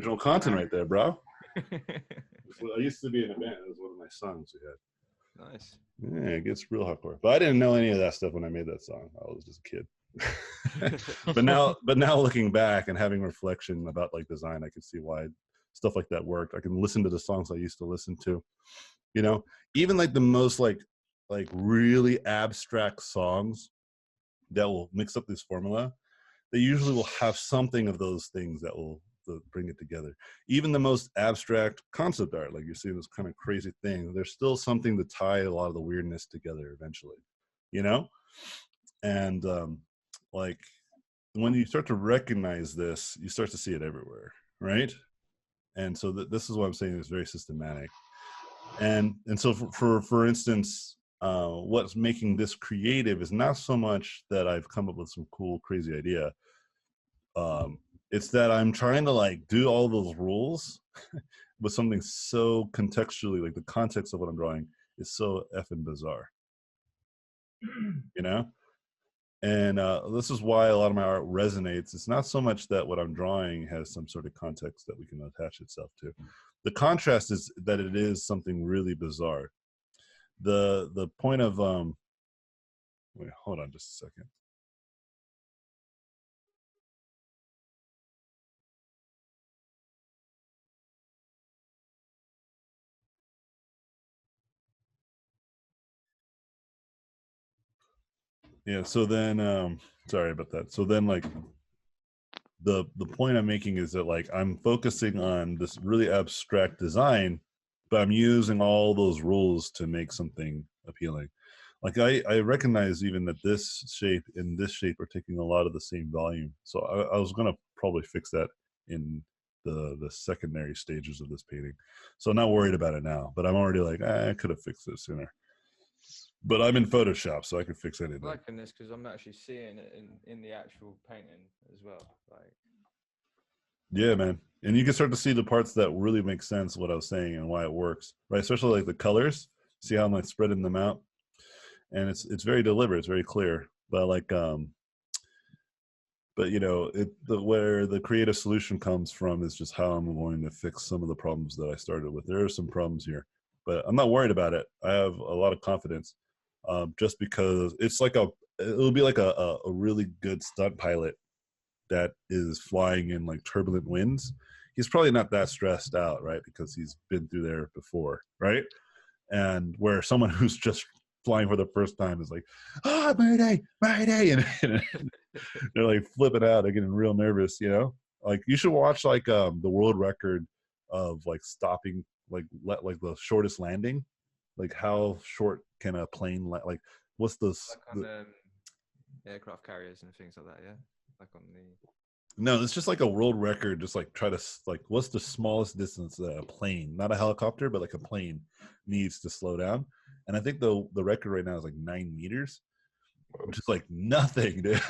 original content right there, bro. I used to be in a band. It was one of my songs we had. Nice. Yeah, it gets real hardcore. But I didn't know any of that stuff when I made that song. I was just a kid. but now looking back and having reflection about like design, I can see why stuff like that worked. I can listen to the songs I used to listen to. You know, even like the most like really abstract songs that will mix up this formula, they usually will have something of those things that will bring it together. Even the most abstract concept art, like you're seeing this kind of crazy thing, there's still something to tie a lot of the weirdness together eventually, you know? And like when you start to recognize this, you start to see it everywhere, right? And so this is what I'm saying is very systematic. And so for instance, what's making this creative is not so much that I've come up with some cool, crazy idea. It's that I'm trying to like do all those rules with something so contextually, like the context of what I'm drawing is so effing bizarre, you know? And this is why a lot of my art resonates. It's not so much that what I'm drawing has some sort of context that we can attach itself to. The contrast is that it is something really bizarre. The point of wait, hold on just a second. Yeah, so then sorry about that. So then like the point I'm making is that like I'm focusing on this really abstract design, but I'm using all those rules to make something appealing. Like I recognize even that this shape and this shape are taking a lot of the same volume. So I was gonna probably fix that in the secondary stages of this painting. So I'm not worried about it now, but I'm already like, I could have fixed this sooner. But I'm in Photoshop, so I can fix anything. I'm liking this because I'm actually seeing it in the actual painting as well. Like, yeah, man, and you can start to see the parts that really make sense what I was saying and why it works, right? Especially like the colors. See how I'm like spreading them out, and it's very deliberate. It's very clear. But like but you know, where the creative solution comes from is just how I'm going to fix some of the problems that I started with. There are some problems here, but I'm not worried about it. I have a lot of confidence. Just because it'll be like a really good stunt pilot that is flying in like turbulent winds. He's probably not that stressed out, right? Because he's been through there before, right? And where someone who's just flying for the first time is like, ah, Mayday, Mayday, and they're like flipping out, they're getting real nervous, you know? Like you should watch like the world record of like stopping, like the shortest landing. Like how short can a plane like what's the like on aircraft carriers and things like that, yeah. Like on the. No, it's just like a world record. Just like try to like what's the smallest distance that a plane, not a helicopter, but like a plane needs to slow down. And I think the record right now is like 9 meters, which is like nothing, dude.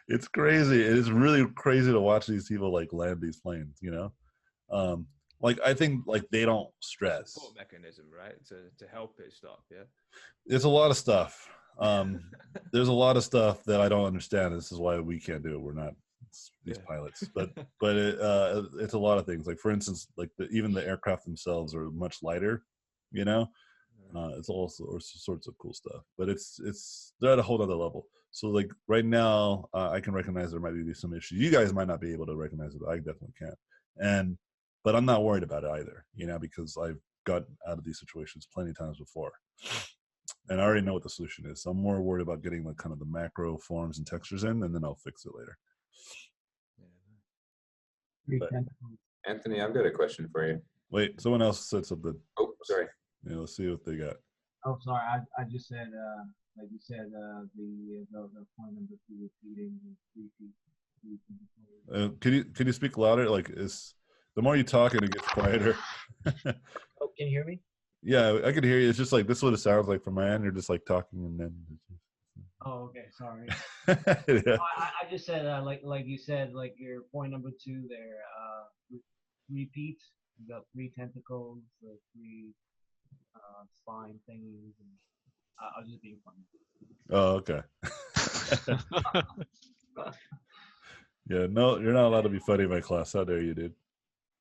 It's crazy. It is really crazy to watch these people like land these planes, you know. Like I think like they don't stress. Support mechanism, right? To help it stop, yeah. It's a lot of stuff. There's a lot of stuff that I don't understand. This is why we can't do it. We're not these pilots, but it's a lot of things. Like for instance, like even the aircraft themselves are much lighter. You know, it's all sorts of cool stuff. But they're at a whole other level. So like right now, I can recognize there might be some issues. You guys might not be able to recognize it, but I definitely can. But I'm not worried about it either, you know, because I've gotten out of these situations plenty of times before. And I already know what the solution is. So I'm more worried about getting like kind of the macro forms and textures in, and then I'll fix it later. But, Anthony, I've got a question for you. Wait, someone else said something. Oh, sorry. Yeah, let's see what they got. Oh, sorry. I just said, like you said, the point number 2 repeating 3 feet. Can you speak louder? Like the more you talk and it gets quieter. Oh, can you hear me? Yeah, I can hear you. It's just like this is what it sounds like from my end. You're just like talking and then. Oh, okay. Sorry. Yeah. I just said like you said, like your point number 2 there. Repeat. You got 3 tentacles, 3 spine thingies, and I was just being funny. Oh, okay. Yeah, no, you're not allowed to be funny in my class. How dare you, dude?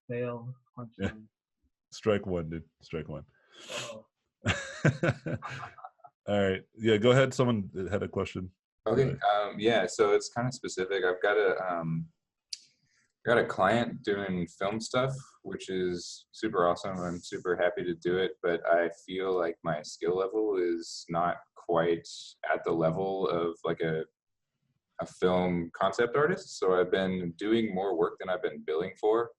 Fail. Yeah. Punchline. Strike one, dude. Strike one. Oh. All right. Yeah, go ahead. Someone had a question. Okay. Yeah. So it's kind of specific. I've got a client doing film stuff, which is super awesome. I'm super happy to do it, but I feel like my skill level is not quite at the level of like a film concept artist. So I've been doing more work than I've been billing for.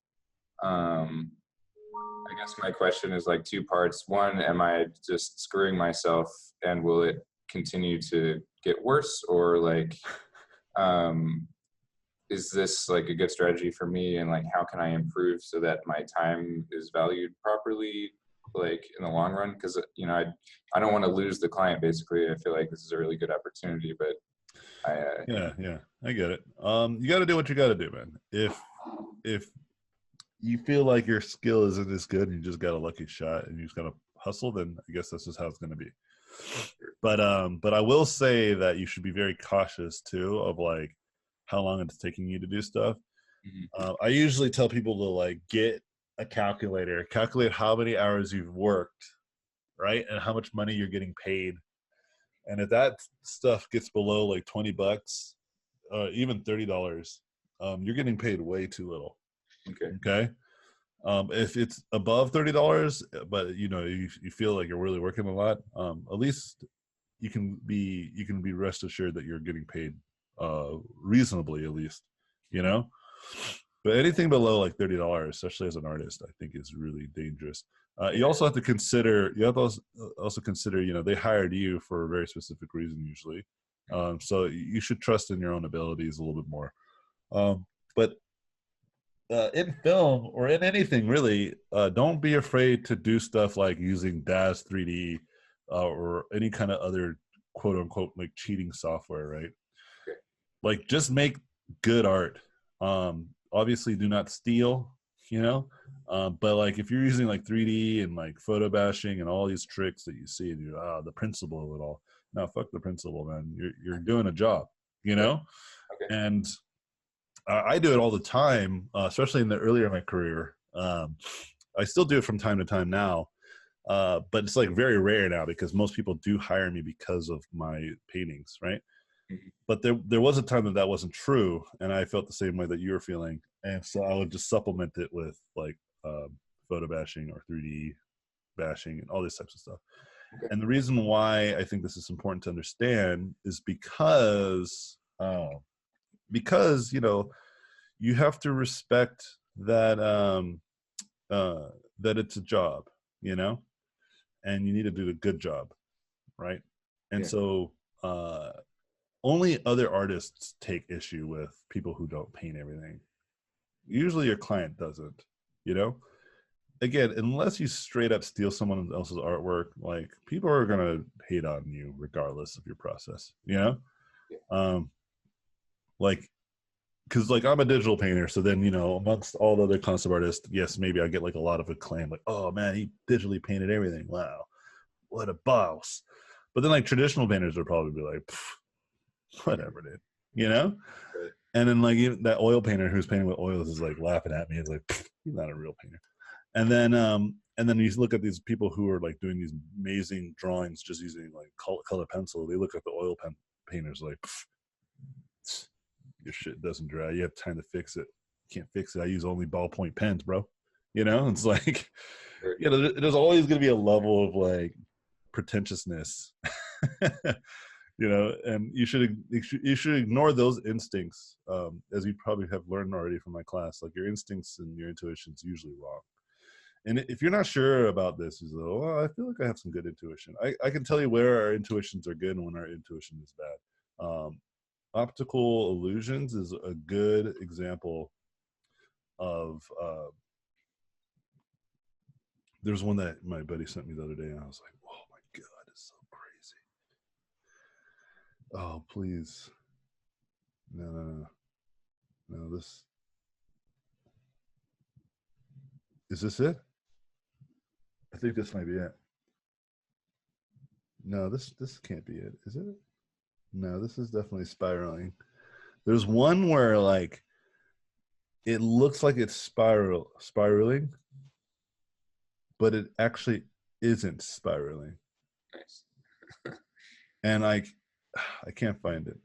I guess my question is like two parts. One, am I just screwing myself, and will it continue to get worse, or like, is this like a good strategy for me, and like how can I improve so that my time is valued properly, like in the long run? Because I don't want to lose the client. Basically, I feel like this is a really good opportunity, but Yeah, I get it. You got to do what you got to do, man. If you feel like your skill isn't as good and you just got a lucky shot and you just got to hustle, then I guess this is how it's going to be. But I will say that you should be very cautious too of like how long it's taking you to do stuff. I usually tell people to like get a calculator, calculate how many hours you've worked, right, and how much money you're getting paid. And if that stuff gets below like $20, even $30, you're getting paid way too little. Okay. If it's above $30, but you feel like you're really working a lot, at least you can be rest assured that you're getting paid reasonably, at least, But anything below like $30, especially as an artist, I think is really dangerous. You also have to consider. You have to also consider. They hired you for a very specific reason usually, so you should trust in your own abilities a little bit more. But in film or in anything really, don't be afraid to do stuff like using DAZ 3D or any kind of other quote unquote like cheating software, right? Like just make good art. Obviously do not steal, but like if you're using like 3D and like photo bashing and all these tricks that you see and you're the principle of it all. No, fuck the principle, man. You're doing a job, and I do it all the time, especially in the earlier in my career. I still do it from time to time now, but it's like very rare now because most people do hire me because of my paintings, right? But there was a time that wasn't true, and I felt the same way that you were feeling, and so I would just supplement it with like photo bashing or 3D bashing and all these types of stuff. And the reason why I think this is important to understand is because you have to respect that that it's a job, and you need to do a good job, right? And so only other artists take issue with people who don't paint everything. Usually your client doesn't, Again, unless you straight up steal someone else's artwork, like people are gonna hate on you regardless of your process, like, because like I'm a digital painter, so then amongst all the other concept artists, yes, maybe I get like a lot of acclaim, like, oh man, he digitally painted everything, wow, what a boss. But then like traditional painters would probably be like, whatever, dude, and then like that oil painter who's painting with oils is like laughing at me. It's like, he's not a real painter. And then you look at these people who are like doing these amazing drawings just using like color pencil. They look at the oil painters like, your shit doesn't dry. You have time to fix it. Can't fix it. I use only ballpoint pens, bro. It's like, there's always going to be a level of like pretentiousness, and you should ignore those instincts, as you probably have learned already from my class. Like your instincts and your intuition is usually wrong. And if you're not sure about this, is I feel like I have some good intuition. I can tell you where our intuitions are good and when our intuition is bad. Optical illusions is a good example of. There's one that my buddy sent me the other day, and I was like, "Oh my god, it's so crazy!" Oh please, no. This is this it? I think this might be it. No, this can't be it. Is it? No, this is definitely spiraling. There's one where like it looks like it's spiraling, but it actually isn't spiraling. Nice. And I can't find it.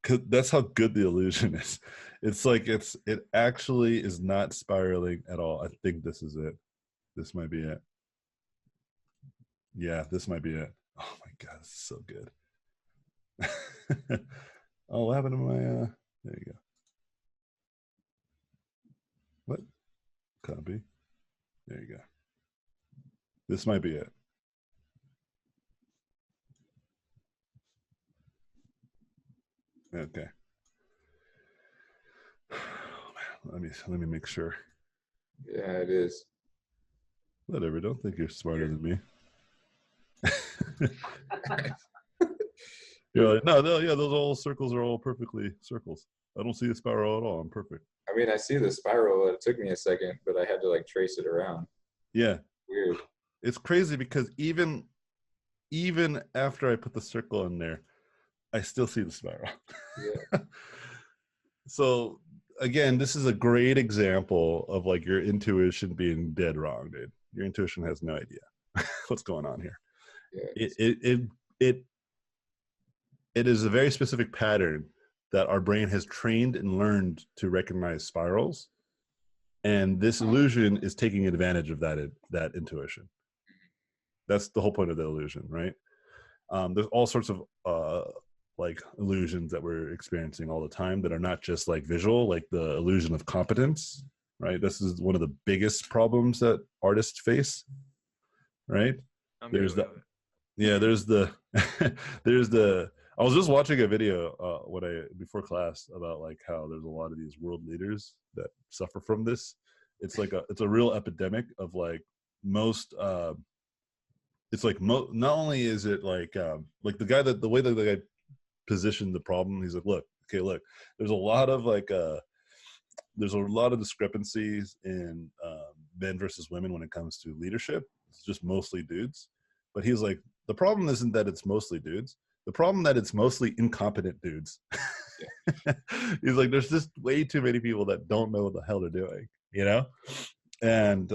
'Cause that's how good the illusion is. It's like it actually is not spiraling at all. I think this is it. This might be it. Yeah, this might be it. Oh my god, this is so good. Oh, what happened to my there you go. What? Copy. There you go. This might be it. Okay. Oh, man. Let me make sure. Yeah, it is. Whatever. Don't think you're smarter than me. You're like, no, yeah, those all circles are all perfectly circles. I don't see a spiral at all. I'm perfect. I mean, I see the spiral. It took me a second, but I had to like trace it around. Yeah. Weird. It's crazy because even after I put the circle in there, I still see the spiral. Yeah. So again, this is a great example of like your intuition being dead wrong, dude. Your intuition has no idea what's going on here. Yeah. It is a very specific pattern that our brain has trained and learned to recognize spirals, and this illusion is taking advantage of that intuition. That's the whole point of the illusion, right? There's all sorts of like illusions that we're experiencing all the time that are not just like visual, like the illusion of competence, right? This is one of the biggest problems that artists face, right? There's the there's the I was just watching a video before class about like how there's a lot of these world leaders that suffer from this. It's a real epidemic of like most it's like not only is it like the way that the guy positioned the problem, he's like, look, there's a lot of discrepancies in men versus women when it comes to leadership. It's just mostly dudes. But he's like, the problem isn't that it's mostly dudes. The problem that it's mostly incompetent dudes. Yeah. He's like, there's just way too many people that don't know what the hell they're doing, you know? And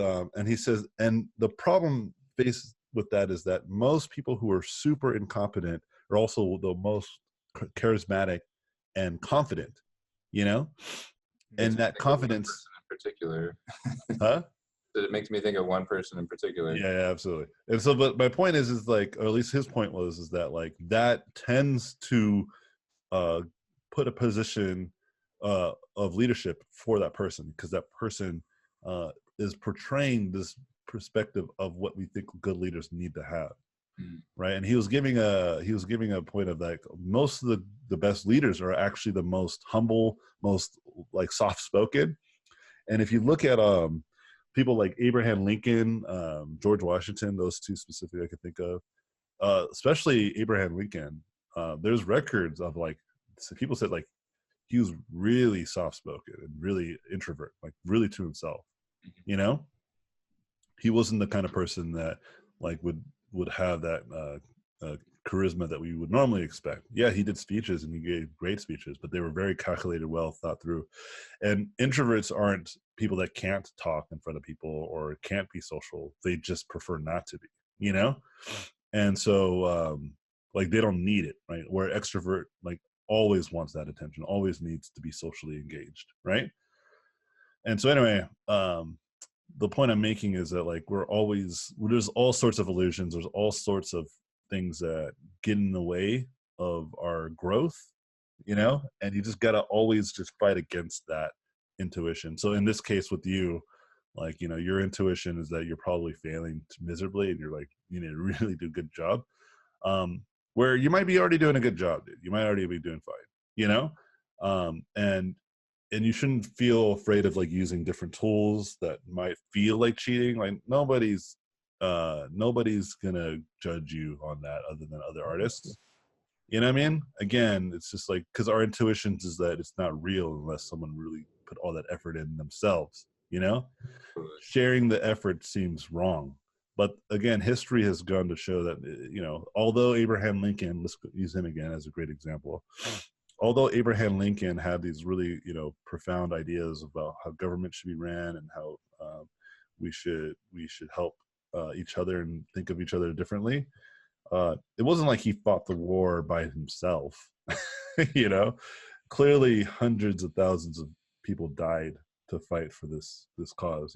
he says, and the problem faced with that is that most people who are super incompetent are also the most charismatic and confident, you know? And that confidence in particular. Huh? It makes me think of one person in particular. Yeah, absolutely. And so, but my point is like, or at least his point is that like that tends to put a position of leadership for that person, because that person is portraying this perspective of what we think good leaders need to have. Right. And he was giving a point of like most of the best leaders are actually the most humble, most like soft spoken. And if you look at people like Abraham Lincoln, George Washington, those two specifically I could think of, especially Abraham Lincoln, there's records of like, so people said like he was really soft spoken and really introvert, like really to himself, you know? He wasn't the kind of person that like would have that charisma that we would normally expect. Yeah, he did speeches and he gave great speeches, but they were very calculated, well thought through. And introverts aren't people that can't talk in front of people or can't be social. They just prefer not to be, you know? And so like they don't need it, right? Where extrovert like always wants that attention, always needs to be socially engaged, right? And so anyway, the point I'm making is that like there's all sorts of illusions, there's all sorts of things that get in the way of our growth, you know, and you just gotta always just fight against that intuition. So in this case with you, like, you know, your intuition is that you're probably failing miserably and you're like, you need to really do a good job, where you might be already doing a good job, dude. You might already be doing fine, you know, and you shouldn't feel afraid of like using different tools that might feel like cheating. Like nobody's gonna judge you on that other than other artists. You know what I mean? Again, it's just like, because our intuitions is that it's not real unless someone really put all that effort in themselves, you know? Sharing the effort seems wrong. But again, history has gone to show that, you know, although Abraham Lincoln, let's use him again as a great example, although Abraham Lincoln had these really, profound ideas about how government should be ran and how we should help each other and think of each other differently. It wasn't like he fought the war by himself. Clearly hundreds of thousands of people died to fight for this cause.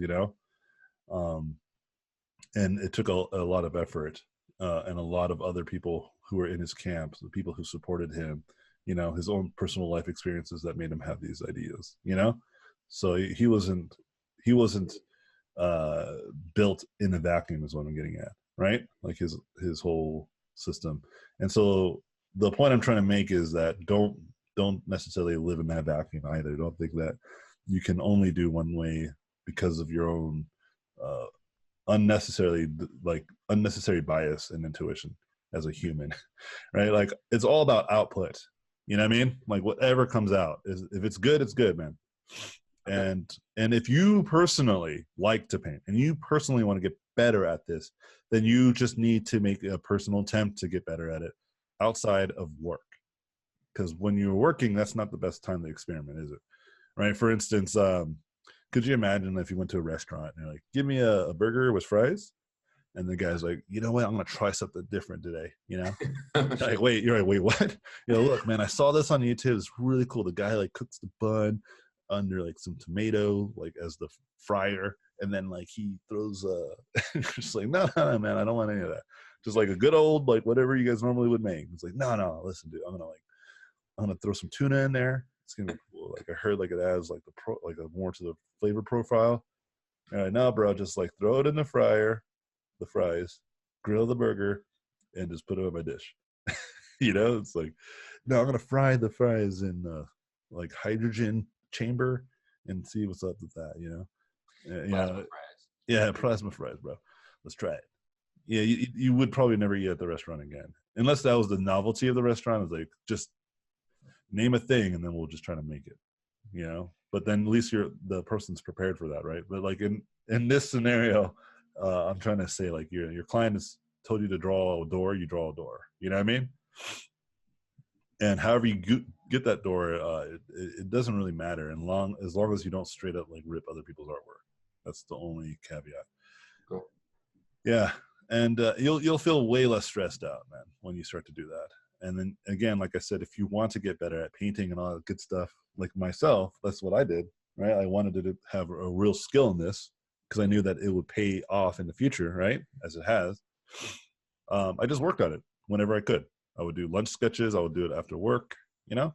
And it took a lot of effort, and a lot of other people who were in his camp, the people who supported him, his own personal life experiences that made him have these ideas. So he wasn't built in a vacuum, is what I'm getting at, right? Like his whole system. And so the point I'm trying to make is that don't necessarily live in that vacuum either. Don't think that you can only do one way because of your own unnecessary bias and intuition as a human. Right? Like, it's all about output. You know what I mean? Like, whatever comes out is, if it's good, it's good, man. And if you personally like to paint and you personally want to get better at this, then you just need to make a personal attempt to get better at it outside of work. Because when you're working, that's not the best time to experiment, is it? Right? For instance, could you imagine if you went to a restaurant and you're like, give me a burger with fries? And the guy's like, you know what? I'm going to try something different today. Like, wait, you're like, wait, what? Look, man, I saw this on YouTube. It's really cool. The guy like cooks the bun under like some tomato, like as the fryer. And then like he throws just like, no, man, I don't want any of that. Just like a good old, like whatever you guys normally would make. It's like, no, listen, dude, I'm going to throw some tuna in there. It's going to be cool. Like I heard like it adds like more to the flavor profile. All right, now, bro, just like throw it in the fryer, the fries, grill the burger, and just put it on my dish. It's like, no, I'm gonna fry the fries in like hydrogen chamber and see what's up with that. Plasma fries. Yeah, plasma fries, bro. Let's try it. Yeah, you would probably never eat at the restaurant again, unless that was the novelty of the restaurant. It's like, just name a thing, and then we'll just try to make it. But then at least the person's prepared for that, right? But like in this scenario, I'm trying to say, like, your client has told you to draw a door, you draw a door. You know what I mean? And however you get that door, it doesn't really matter, as long as you don't straight up like rip other people's artwork. That's the only caveat. Cool. Yeah, and you'll feel way less stressed out, man, when you start to do that. And then again, like I said, if you want to get better at painting and all that good stuff, like myself, that's what I did, right? I wanted to have a real skill in this because I knew that it would pay off in the future, right? As it has. I just worked on it whenever I could. I would do lunch sketches. I would do it after work, I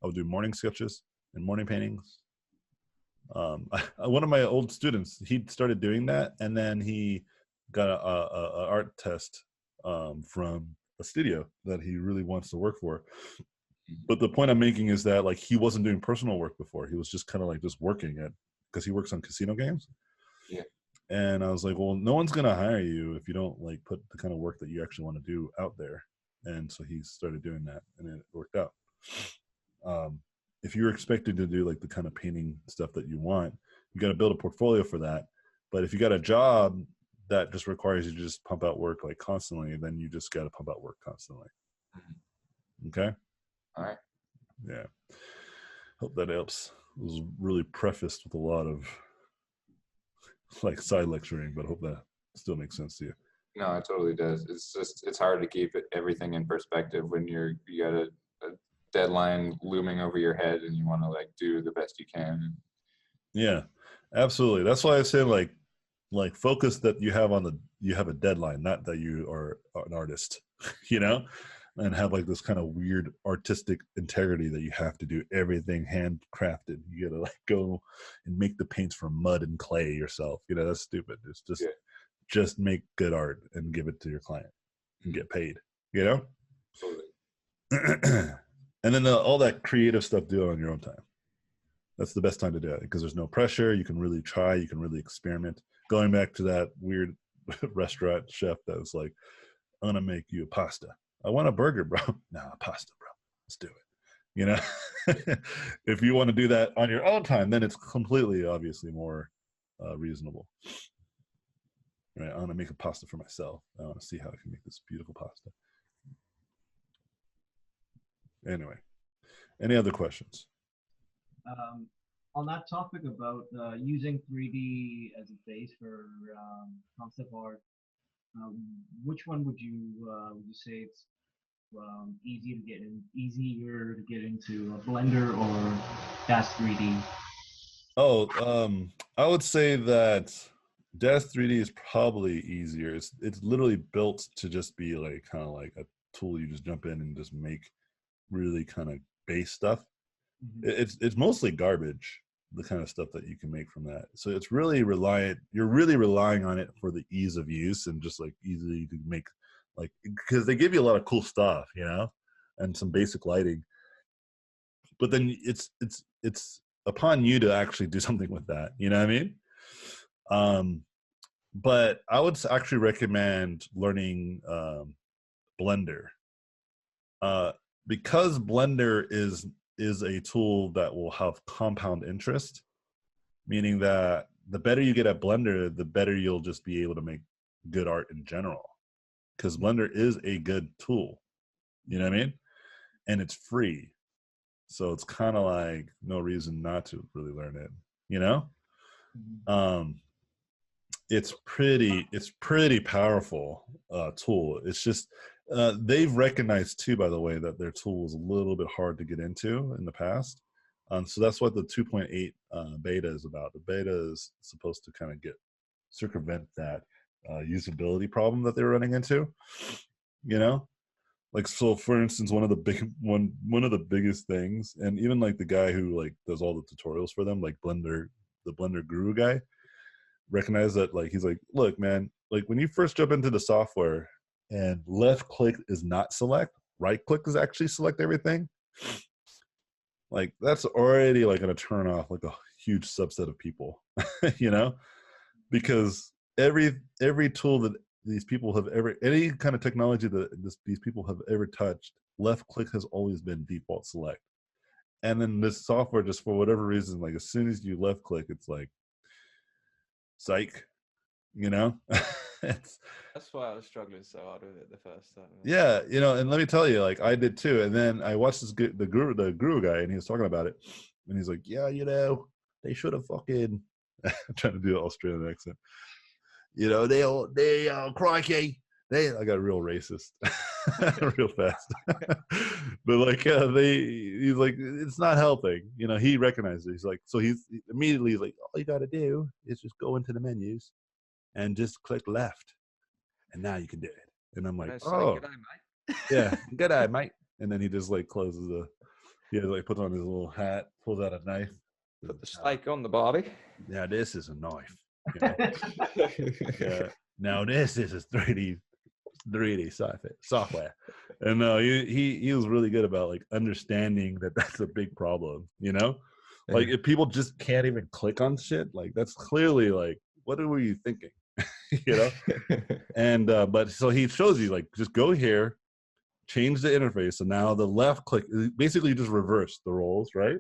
would do morning sketches and morning paintings. One of my old students, he started doing that, and then he got a art test from a studio that he really wants to work for. But the point I'm making is that, like, he wasn't doing personal work before. He was just kind of like just working because he works on casino games. Yeah. And I was like, well, no one's going to hire you if you don't like put the kind of work that you actually want to do out there. And so he started doing that, and it worked out. If you're expected to do like the kind of painting stuff that you want, you got to build a portfolio for that. But if you got a job that just requires you to just pump out work like constantly, then you just got to pump out work constantly. Okay. All right. Yeah. Hope that helps. It was really prefaced with a lot of like side lecturing, but I hope that still makes sense to you. No, it totally does. It's hard to keep everything in perspective when you got a deadline looming over your head and you want to like do the best you can. Yeah, absolutely. That's why I say like focus that you have a deadline, not that you are an artist, and have like this kind of weird artistic integrity that you have to do everything handcrafted. You gotta like go and make the paints from mud and clay yourself. That's stupid. It's just make good art and give it to your client and get paid. Totally. And then all that creative stuff, do it on your own time. That's the best time to do it because there's no pressure. You can really try. You can really experiment. Going back to that weird restaurant chef that was like, I'm going to make you a pasta. I want a burger, bro. No, pasta, bro. Let's do it. If you want to do that on your own time, then it's completely, obviously more reasonable. Right? I want to make a pasta for myself. I want to see how I can make this beautiful pasta. Anyway, Any other questions? On that topic about using 3D as a base for concept art, which one would you say it's easier to get into, Blender or Dash 3D? Oh, I would say that Death 3D is probably easier. It's literally built to just be like kind of like a tool you just jump in and just make really kind of base stuff. It's mostly garbage, the kind of stuff that you can make from that. So it's really you're really relying on it for the ease of use and just like easily to make, like, because they give you a lot of cool stuff, you know, and some basic lighting. But then it's upon you to actually do something with that, you know what I mean? But I would actually recommend learning Blender, because Blender is a tool that will have compound interest, meaning that the better you get at Blender, the better you'll just be able to make good art in general, because Blender is a good tool, you know what I mean? And it's free. So it's kind of like no reason not to really learn it, you know? It's pretty powerful tool. It's just they've recognized too, by the way, that their tool was a little bit hard to get into in the past. So that's what the 2.8 beta is about. The beta is supposed to kind of circumvent that usability problem that they were running into, you know? Like, so for instance, one of the biggest things, and even like the guy who like does all the tutorials for them, like the Blender guru guy, recognized that, like, he's like, look, man, like when you first jump into the software and left click is not select, right click is actually select everything, like that's already like gonna turn off like a huge subset of people, you know, because every tool that these people have ever, any kind of technology that these people have ever touched, left click has always been default select. And then this software, just for whatever reason, like as soon as you left click, it's like psych, you know. That's why I was struggling so hard with it the first time. Yeah, you know, and let me tell you, like I did too. And then I watched the guru guy, and he was talking about it, and he's like, yeah, you know, they should have fucking I'm trying to do an Australian accent. You know, they crikey, I got real racist real fast. But like he's like, it's not helping, you know. He recognized it. He's like, so he's immediately like, all you got to do is just go into the menus and just click left, and now you can do it. And I'm like, oh, good day, mate. yeah, good eye, mate. And then he just like closes like puts on his little hat, pulls out a knife, Put the steak on the barbie. now this is a knife, you know? Yeah, now this is a 3D software. And he was really good about like understanding that that's a big problem, you know. Like if people just can't even click on shit, like that's clearly like, what were you thinking? You know. And but so he shows you like, just go here, change the interface, so now the left click basically just reverse the roles, right,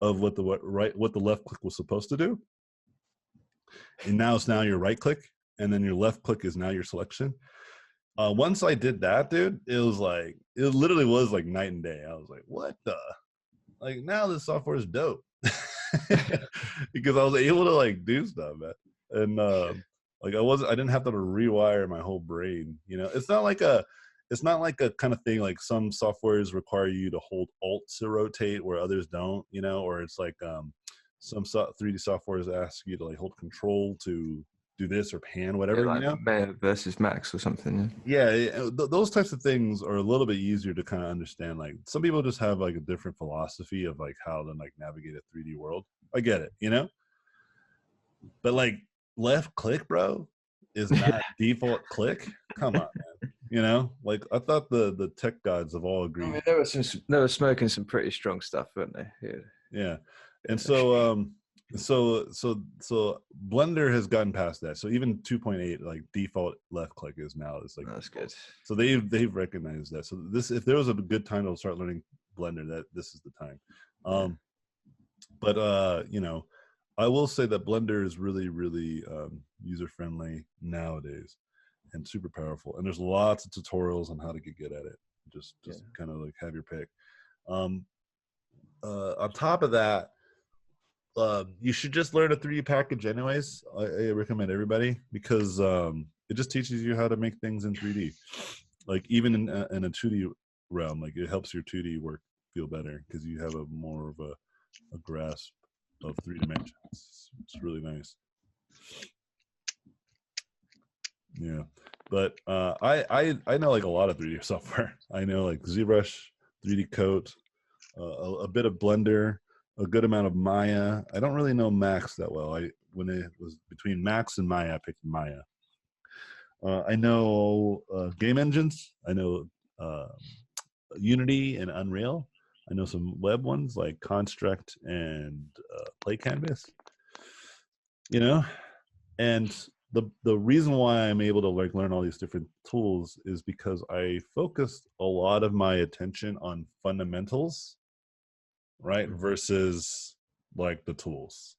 of what the left click was supposed to do. And now it's your right click, and then your left click is now your selection. Once I did that, dude, it literally was like night and day. I was like, what the, like, now this software is dope. Because I was able to like do stuff, man. And like I didn't have to rewire my whole brain, you know. It's not like a kind of thing like some softwares require you to hold alt to rotate where others don't, you know, or it's like some 3D softwares ask you to like hold control to do this or pan, whatever, like, you know, Mayor versus Max or something. yeah. Those types of things are a little bit easier to kind of understand. Like some people just have like a different philosophy of like how to like navigate a 3D world. I get it, you know, but like left click, bro, is not default click. Come on, man. You know, like I thought the tech gods have all agreed. I mean, they were smoking some pretty strong stuff, weren't they? Yeah. And so so Blender has gotten past that. So even 2.8, like default left click is now, it's like, that's good. So they've recognized that. So this, if there was a good time to start learning Blender, that this is the time. But you know, I will say that Blender is really, really user friendly nowadays and super powerful. And there's lots of tutorials on how to get good at it. Just kind of like have your pick. on top of that, you should just learn a 3D package anyways. I recommend everybody because it just teaches you how to make things in 3D. Like even in a 2D realm, like it helps your 2D work feel better because you have a more of a grasp of 3 dimensions. It's really nice. Yeah, but I know like a lot of 3D software. I know like ZBrush, 3D Coat, a bit of Blender, a good amount of Maya. I don't really know Max that well. When it was between Max and Maya, I picked Maya. I know game engines. I know Unity and Unreal. I know some web ones like Construct and Play Canvas. You know, and the reason why I'm able to like learn all these different tools is because I focused a lot of my attention on fundamentals, right, versus like the tools.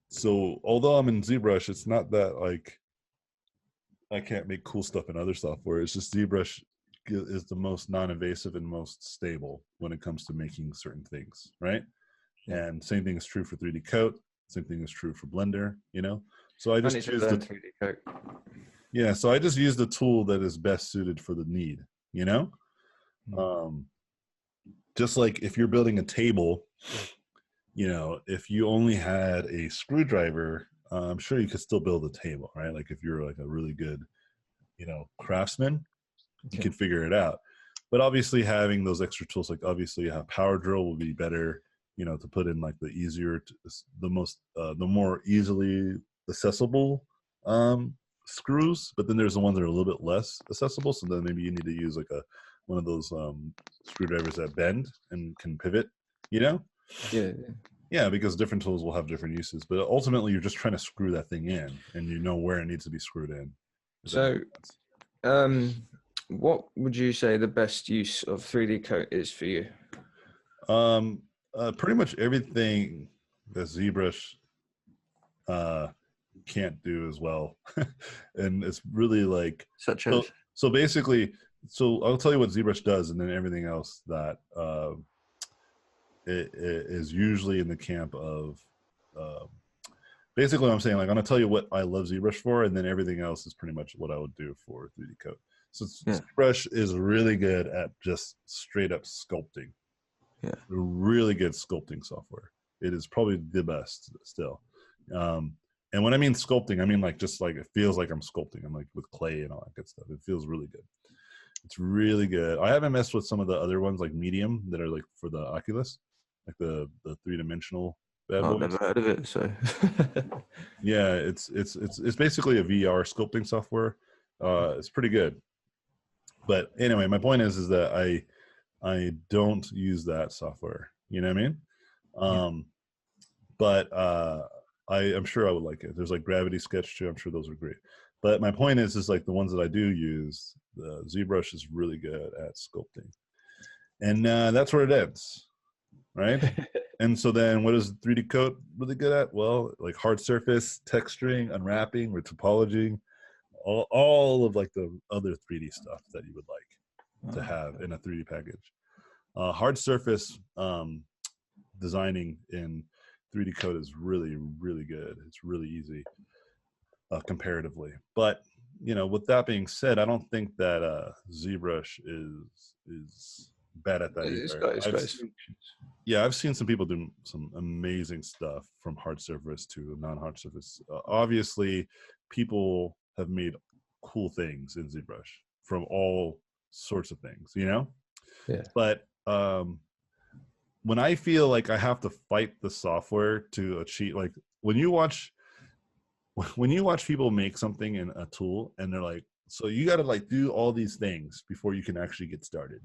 So although I'm in ZBrush, it's not that like I can't make cool stuff in other software. It's just ZBrush is the most non-invasive and most stable when it comes to making certain things, right? Yeah. And same thing is true for 3D Coat. Same thing is true for Blender, you know? So I just choose the 3D Coat. Yeah, so I just use the tool that is best suited for the need, you know? Just like if you're building a table, you know, if you only had a screwdriver, I'm sure you could still build a table, right? Like if you're like a really good, you know, craftsman, you can figure it out. But obviously having those extra tools, like obviously a power drill will be better, you know, to put in like the easier, the more easily accessible screws. But then there's the ones that are a little bit less accessible. So then maybe you need to use like one of those screwdrivers that bend and can pivot, you know? Yeah, because different tools will have different uses. But ultimately, you're just trying to screw that thing in, and you know where it needs to be screwed in. So, what would you say the best use of 3D Coat is for you? Pretty much everything that ZBrush can't do as well. And it's really like such as so basically, so I'll tell you what ZBrush does, and then everything else that it is usually in the camp of basically what I'm saying, like I'm gonna tell you what I love ZBrush for, and then everything else is pretty much what I would do for 3D Coat. So ZBrush is really good at just straight up sculpting. Yeah, really good sculpting software. It is probably the best still. And when I mean sculpting, I mean like just like it feels like I'm sculpting. I'm like with clay and all that good stuff. It feels really good. It's really good. I haven't messed with some of the other ones like Medium that are like for the Oculus, like the 3-dimensional bad boys. I've never heard of it, so yeah, it's basically a VR sculpting software. It's pretty good. But anyway, my point is that I don't use that software. You know what I mean? But I'm sure I would like it. There's like Gravity Sketch too. I'm sure those are great. But my point is like the ones that I do use, the ZBrush is really good at sculpting. And that's where it ends, right? And so then what is 3D Coat really good at? Well, like hard surface, texturing, unwrapping, or topology, all of like the other 3D stuff that you would like to have in a 3D package. Hard surface designing in 3D Coat is really, really good. It's really easy comparatively. But, you know, with that being said, I don't think that ZBrush is bad at that either. Yeah, I've seen some people do some amazing stuff from hard surface to non-hard surface. Obviously, people have made cool things in ZBrush from all sorts of things, you know? Yeah. But when I feel like I have to fight the software to achieve, like when you watch people make something in a tool and they're like, so you got to like do all these things before you can actually get started.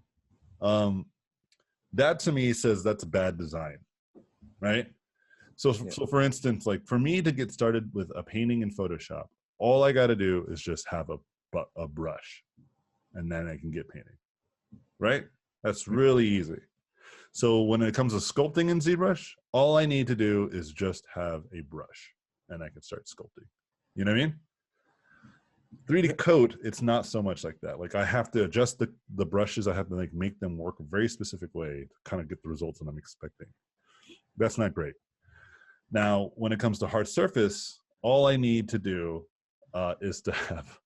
That to me says that's a bad design, right? So for instance, like for me to get started with a painting in Photoshop, all I got to do is just have a brush, and then I can get painting, right? That's really easy. So when it comes to sculpting in ZBrush, all I need to do is just have a brush, and I can start sculpting. You know what I mean? 3D code, it's not so much like that. Like I have to adjust the brushes. I have to like make them work a very specific way to kind of get the results that I'm expecting. That's not great. Now, when it comes to hard surface, all I need to do is to have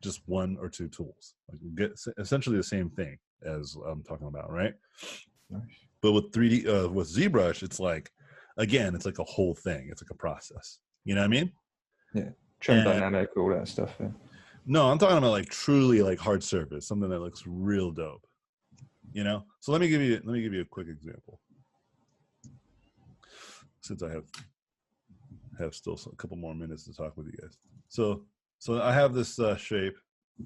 just one or two tools. Like get essentially the same thing as I'm talking about, right? Nice. But with 3D, with ZBrush, it's like, again, it's like a whole thing. It's like a process. You know what I mean? Yeah. Trend And- dynamic, all that stuff. Yeah. No, I'm talking about like truly like hard surface, something that looks real dope. You know? So let me give you a quick example. Since I have still a couple more minutes to talk with you guys. So I have this shape.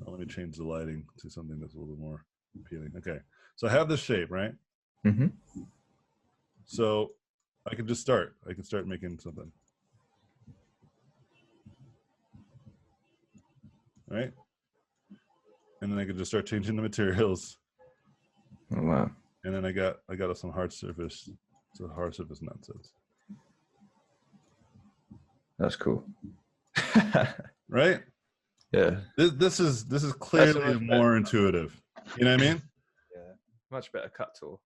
Let me change the lighting to something that's a little more appealing. Okay. So I have this shape, right? Mm-hmm. So I can just start. I can start making something. Right? And then I can just start changing the materials. Oh, wow. And then I got some hard surface. So hard surface nonsense. That's cool. Right? Yeah. This is clearly much more intuitive. You know what I mean? Yeah, much better cut tool.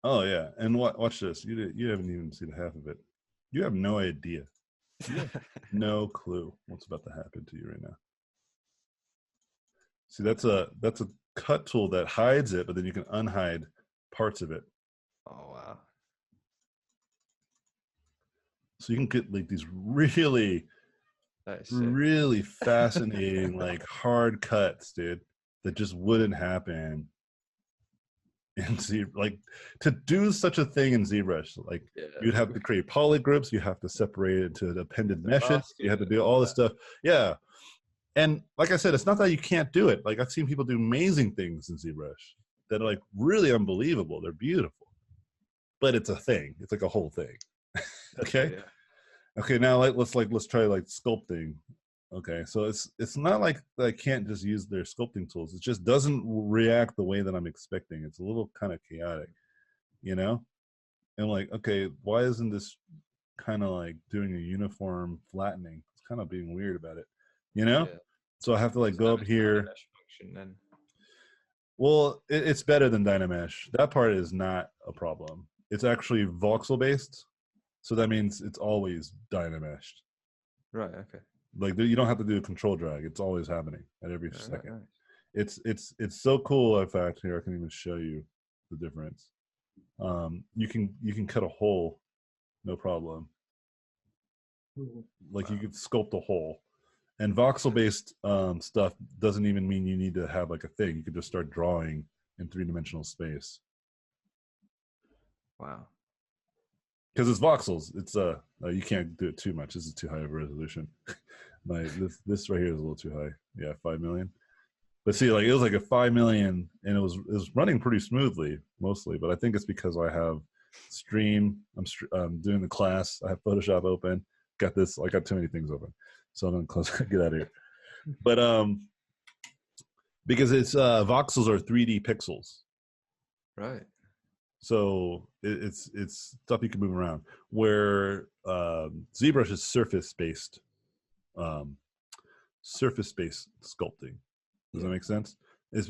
Oh yeah. And watch this. You haven't even seen half of it. You have no idea. No clue what's about to happen to you right now. See, that's a cut tool that hides it, but then you can unhide parts of it. Oh wow. So you can get like these really, That is sick. really fascinating, like hard cuts, dude, that just wouldn't happen in Z. Like to do such a thing in ZBrush, like Yeah. you'd have to create polygroups, you have to separate it into the appended meshes, mask you have to it do and all all this stuff. Yeah. And like I said, it's not that you can't do it. Like I've seen people do amazing things in ZBrush that are like really unbelievable. They're beautiful, but it's a thing. It's like a whole thing. Okay. Yeah. Okay. Now let's try like sculpting. Okay. So it's not like I can't just use their sculpting tools. It just doesn't react the way that I'm expecting. It's a little kind of chaotic, you know? And like, okay, why isn't this kind of like doing a uniform flattening? It's kind of being weird about it, you know? Yeah. So I have to like go up here. Function then. Well, it's better than Dynamesh. That part is not a problem. It's actually voxel based, so that means it's always Dynameshed. Right. Okay. Like you don't have to do a control drag. It's always happening at every Right, second. nice. It's so cool. In fact, here I can even show you the difference. You can cut a hole, no problem. Like you could sculpt a hole. And voxel-based stuff doesn't even mean you need to have like a thing. You could just start drawing in three-dimensional space. Wow. Because it's voxels. It's you can't do it too much. This is too high of a resolution. This right here is a little too high. Yeah, 5 million. But see, like it was like a 5 million, and it was running pretty smoothly mostly. But I think it's because I have Stream. I'm doing the class. I have Photoshop open. Got this. I got too many things open. So I'm gonna close. Get out of here. But because it's voxels are 3D pixels, Right. so it's stuff you can move around. Where ZBrush is surface based sculpting. Does that make sense? It's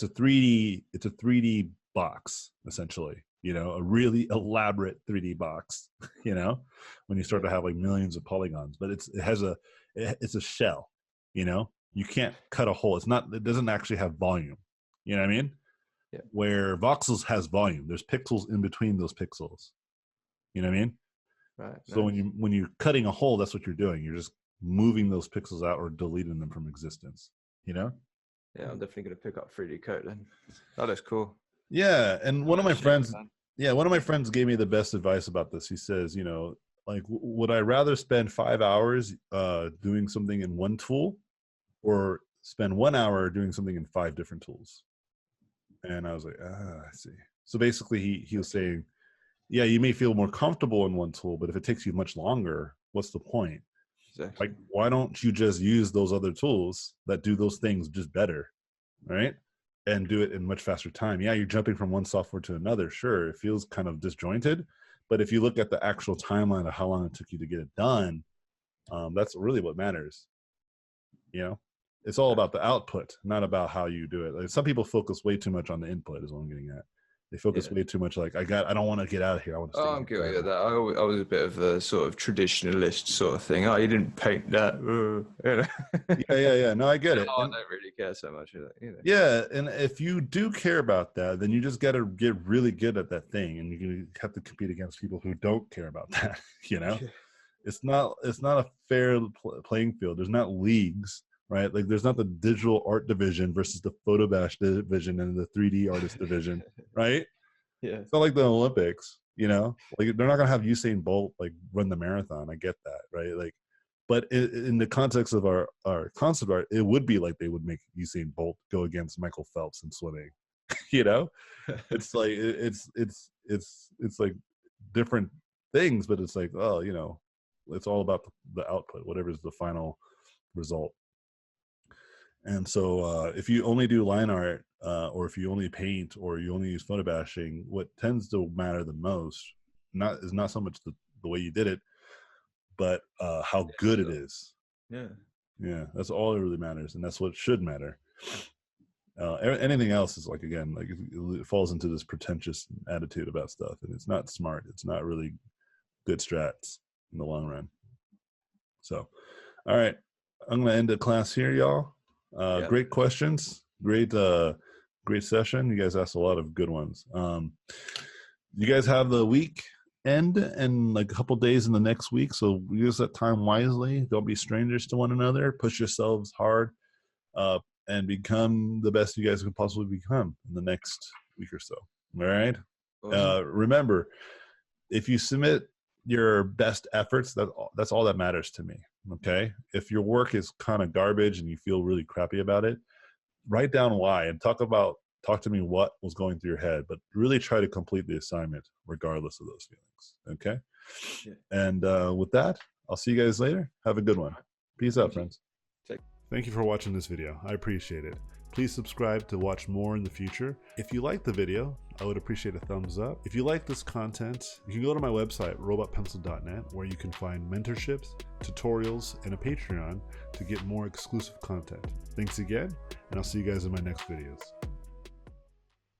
a 3D box essentially. You know, a really elaborate 3D box. You know, when you start to have like millions of polygons, but it's a shell. You know, you can't cut a hole. It doesn't actually have volume. You know what I mean? Yeah. Where voxels has volume. There's pixels in between those pixels. You know what I mean? Right. So when you're cutting a hole, that's what you're doing. You're just moving those pixels out or deleting them from existence. You know? Yeah, I'm definitely gonna pick up 3D code then. That looks cool. Yeah, and one of my Shit, friends. man. Yeah, one of my friends gave me the best advice about this. He says, you know, like, would I rather spend 5 hours doing something in one tool, or spend 1 hour doing something in 5 different tools? And I was like, I see. So basically, he was saying, yeah, you may feel more comfortable in one tool, but if it takes you much longer, what's the point? Exactly. Like, why don't you just use those other tools that do those things just better, right? And do it in much faster time. Yeah, you're jumping from one software to another. Sure, it feels kind of disjointed, but if you look at the actual timeline of how long it took you to get it done, that's really what matters. You know, It's all about the output, not about how you do it. Like, some people focus way too much on the input, is what I'm getting at. They focus way too much like, I don't want to get out of here. I want to stay I'm here guilty of forever. that. I was a bit of a sort of traditionalist sort of thing. Oh, you didn't paint that. You know? Yeah. No, I get it. I And, don't really care so much. You know? yeah, and if you do care about that, then you just got to get really good at that thing, and you have to compete against people who don't care about that. You know, it's not a fair playing field. There's not leagues, right? Like, there's not the digital art division versus the photo bash division and the 3D artist division, right? Yeah. It's not like the Olympics, you know. Like, they're not gonna have Usain Bolt like run the marathon. I get that, right? Like, but in the context of our concept art, it would be like they would make Usain Bolt go against Michael Phelps in swimming. You know, it's like it's like different things, but it's like, oh, you know, it's all about the output, whatever is the final result. And so if you only do line art, or if you only paint, or you only use photo bashing, what tends to matter the most is not so much the way you did it, but how good it is. Yeah, that's all that really matters, and that's what should matter. Anything else is like, again, like it falls into this pretentious attitude about stuff, and it's not smart. It's not really good strats in the long run. So, all right, I'm gonna end the class here, y'all. Great questions, great session. You guys asked a lot of good ones. You guys have the week end and like a couple days in the next week, so use that time wisely. Don't be strangers to one another. Push yourselves hard, and become the best you guys can possibly become in the next week or so. All right. Awesome. Remember, if you submit your best efforts, that's all that matters to me. Okay. If your work is kind of garbage and you feel really crappy about it, write down why and talk to me what was going through your head, but really try to complete the assignment regardless of those feelings. Okay. Yeah. And with that, I'll see you guys later. Have a good one. Peace out, friends. Thank you for watching this video. I appreciate it. Please subscribe to watch more in the future. If you liked the video, I would appreciate a thumbs up. If you like this content, you can go to my website, robotpencil.net, where you can find mentorships, tutorials, and a Patreon to get more exclusive content. Thanks again, and I'll see you guys in my next videos.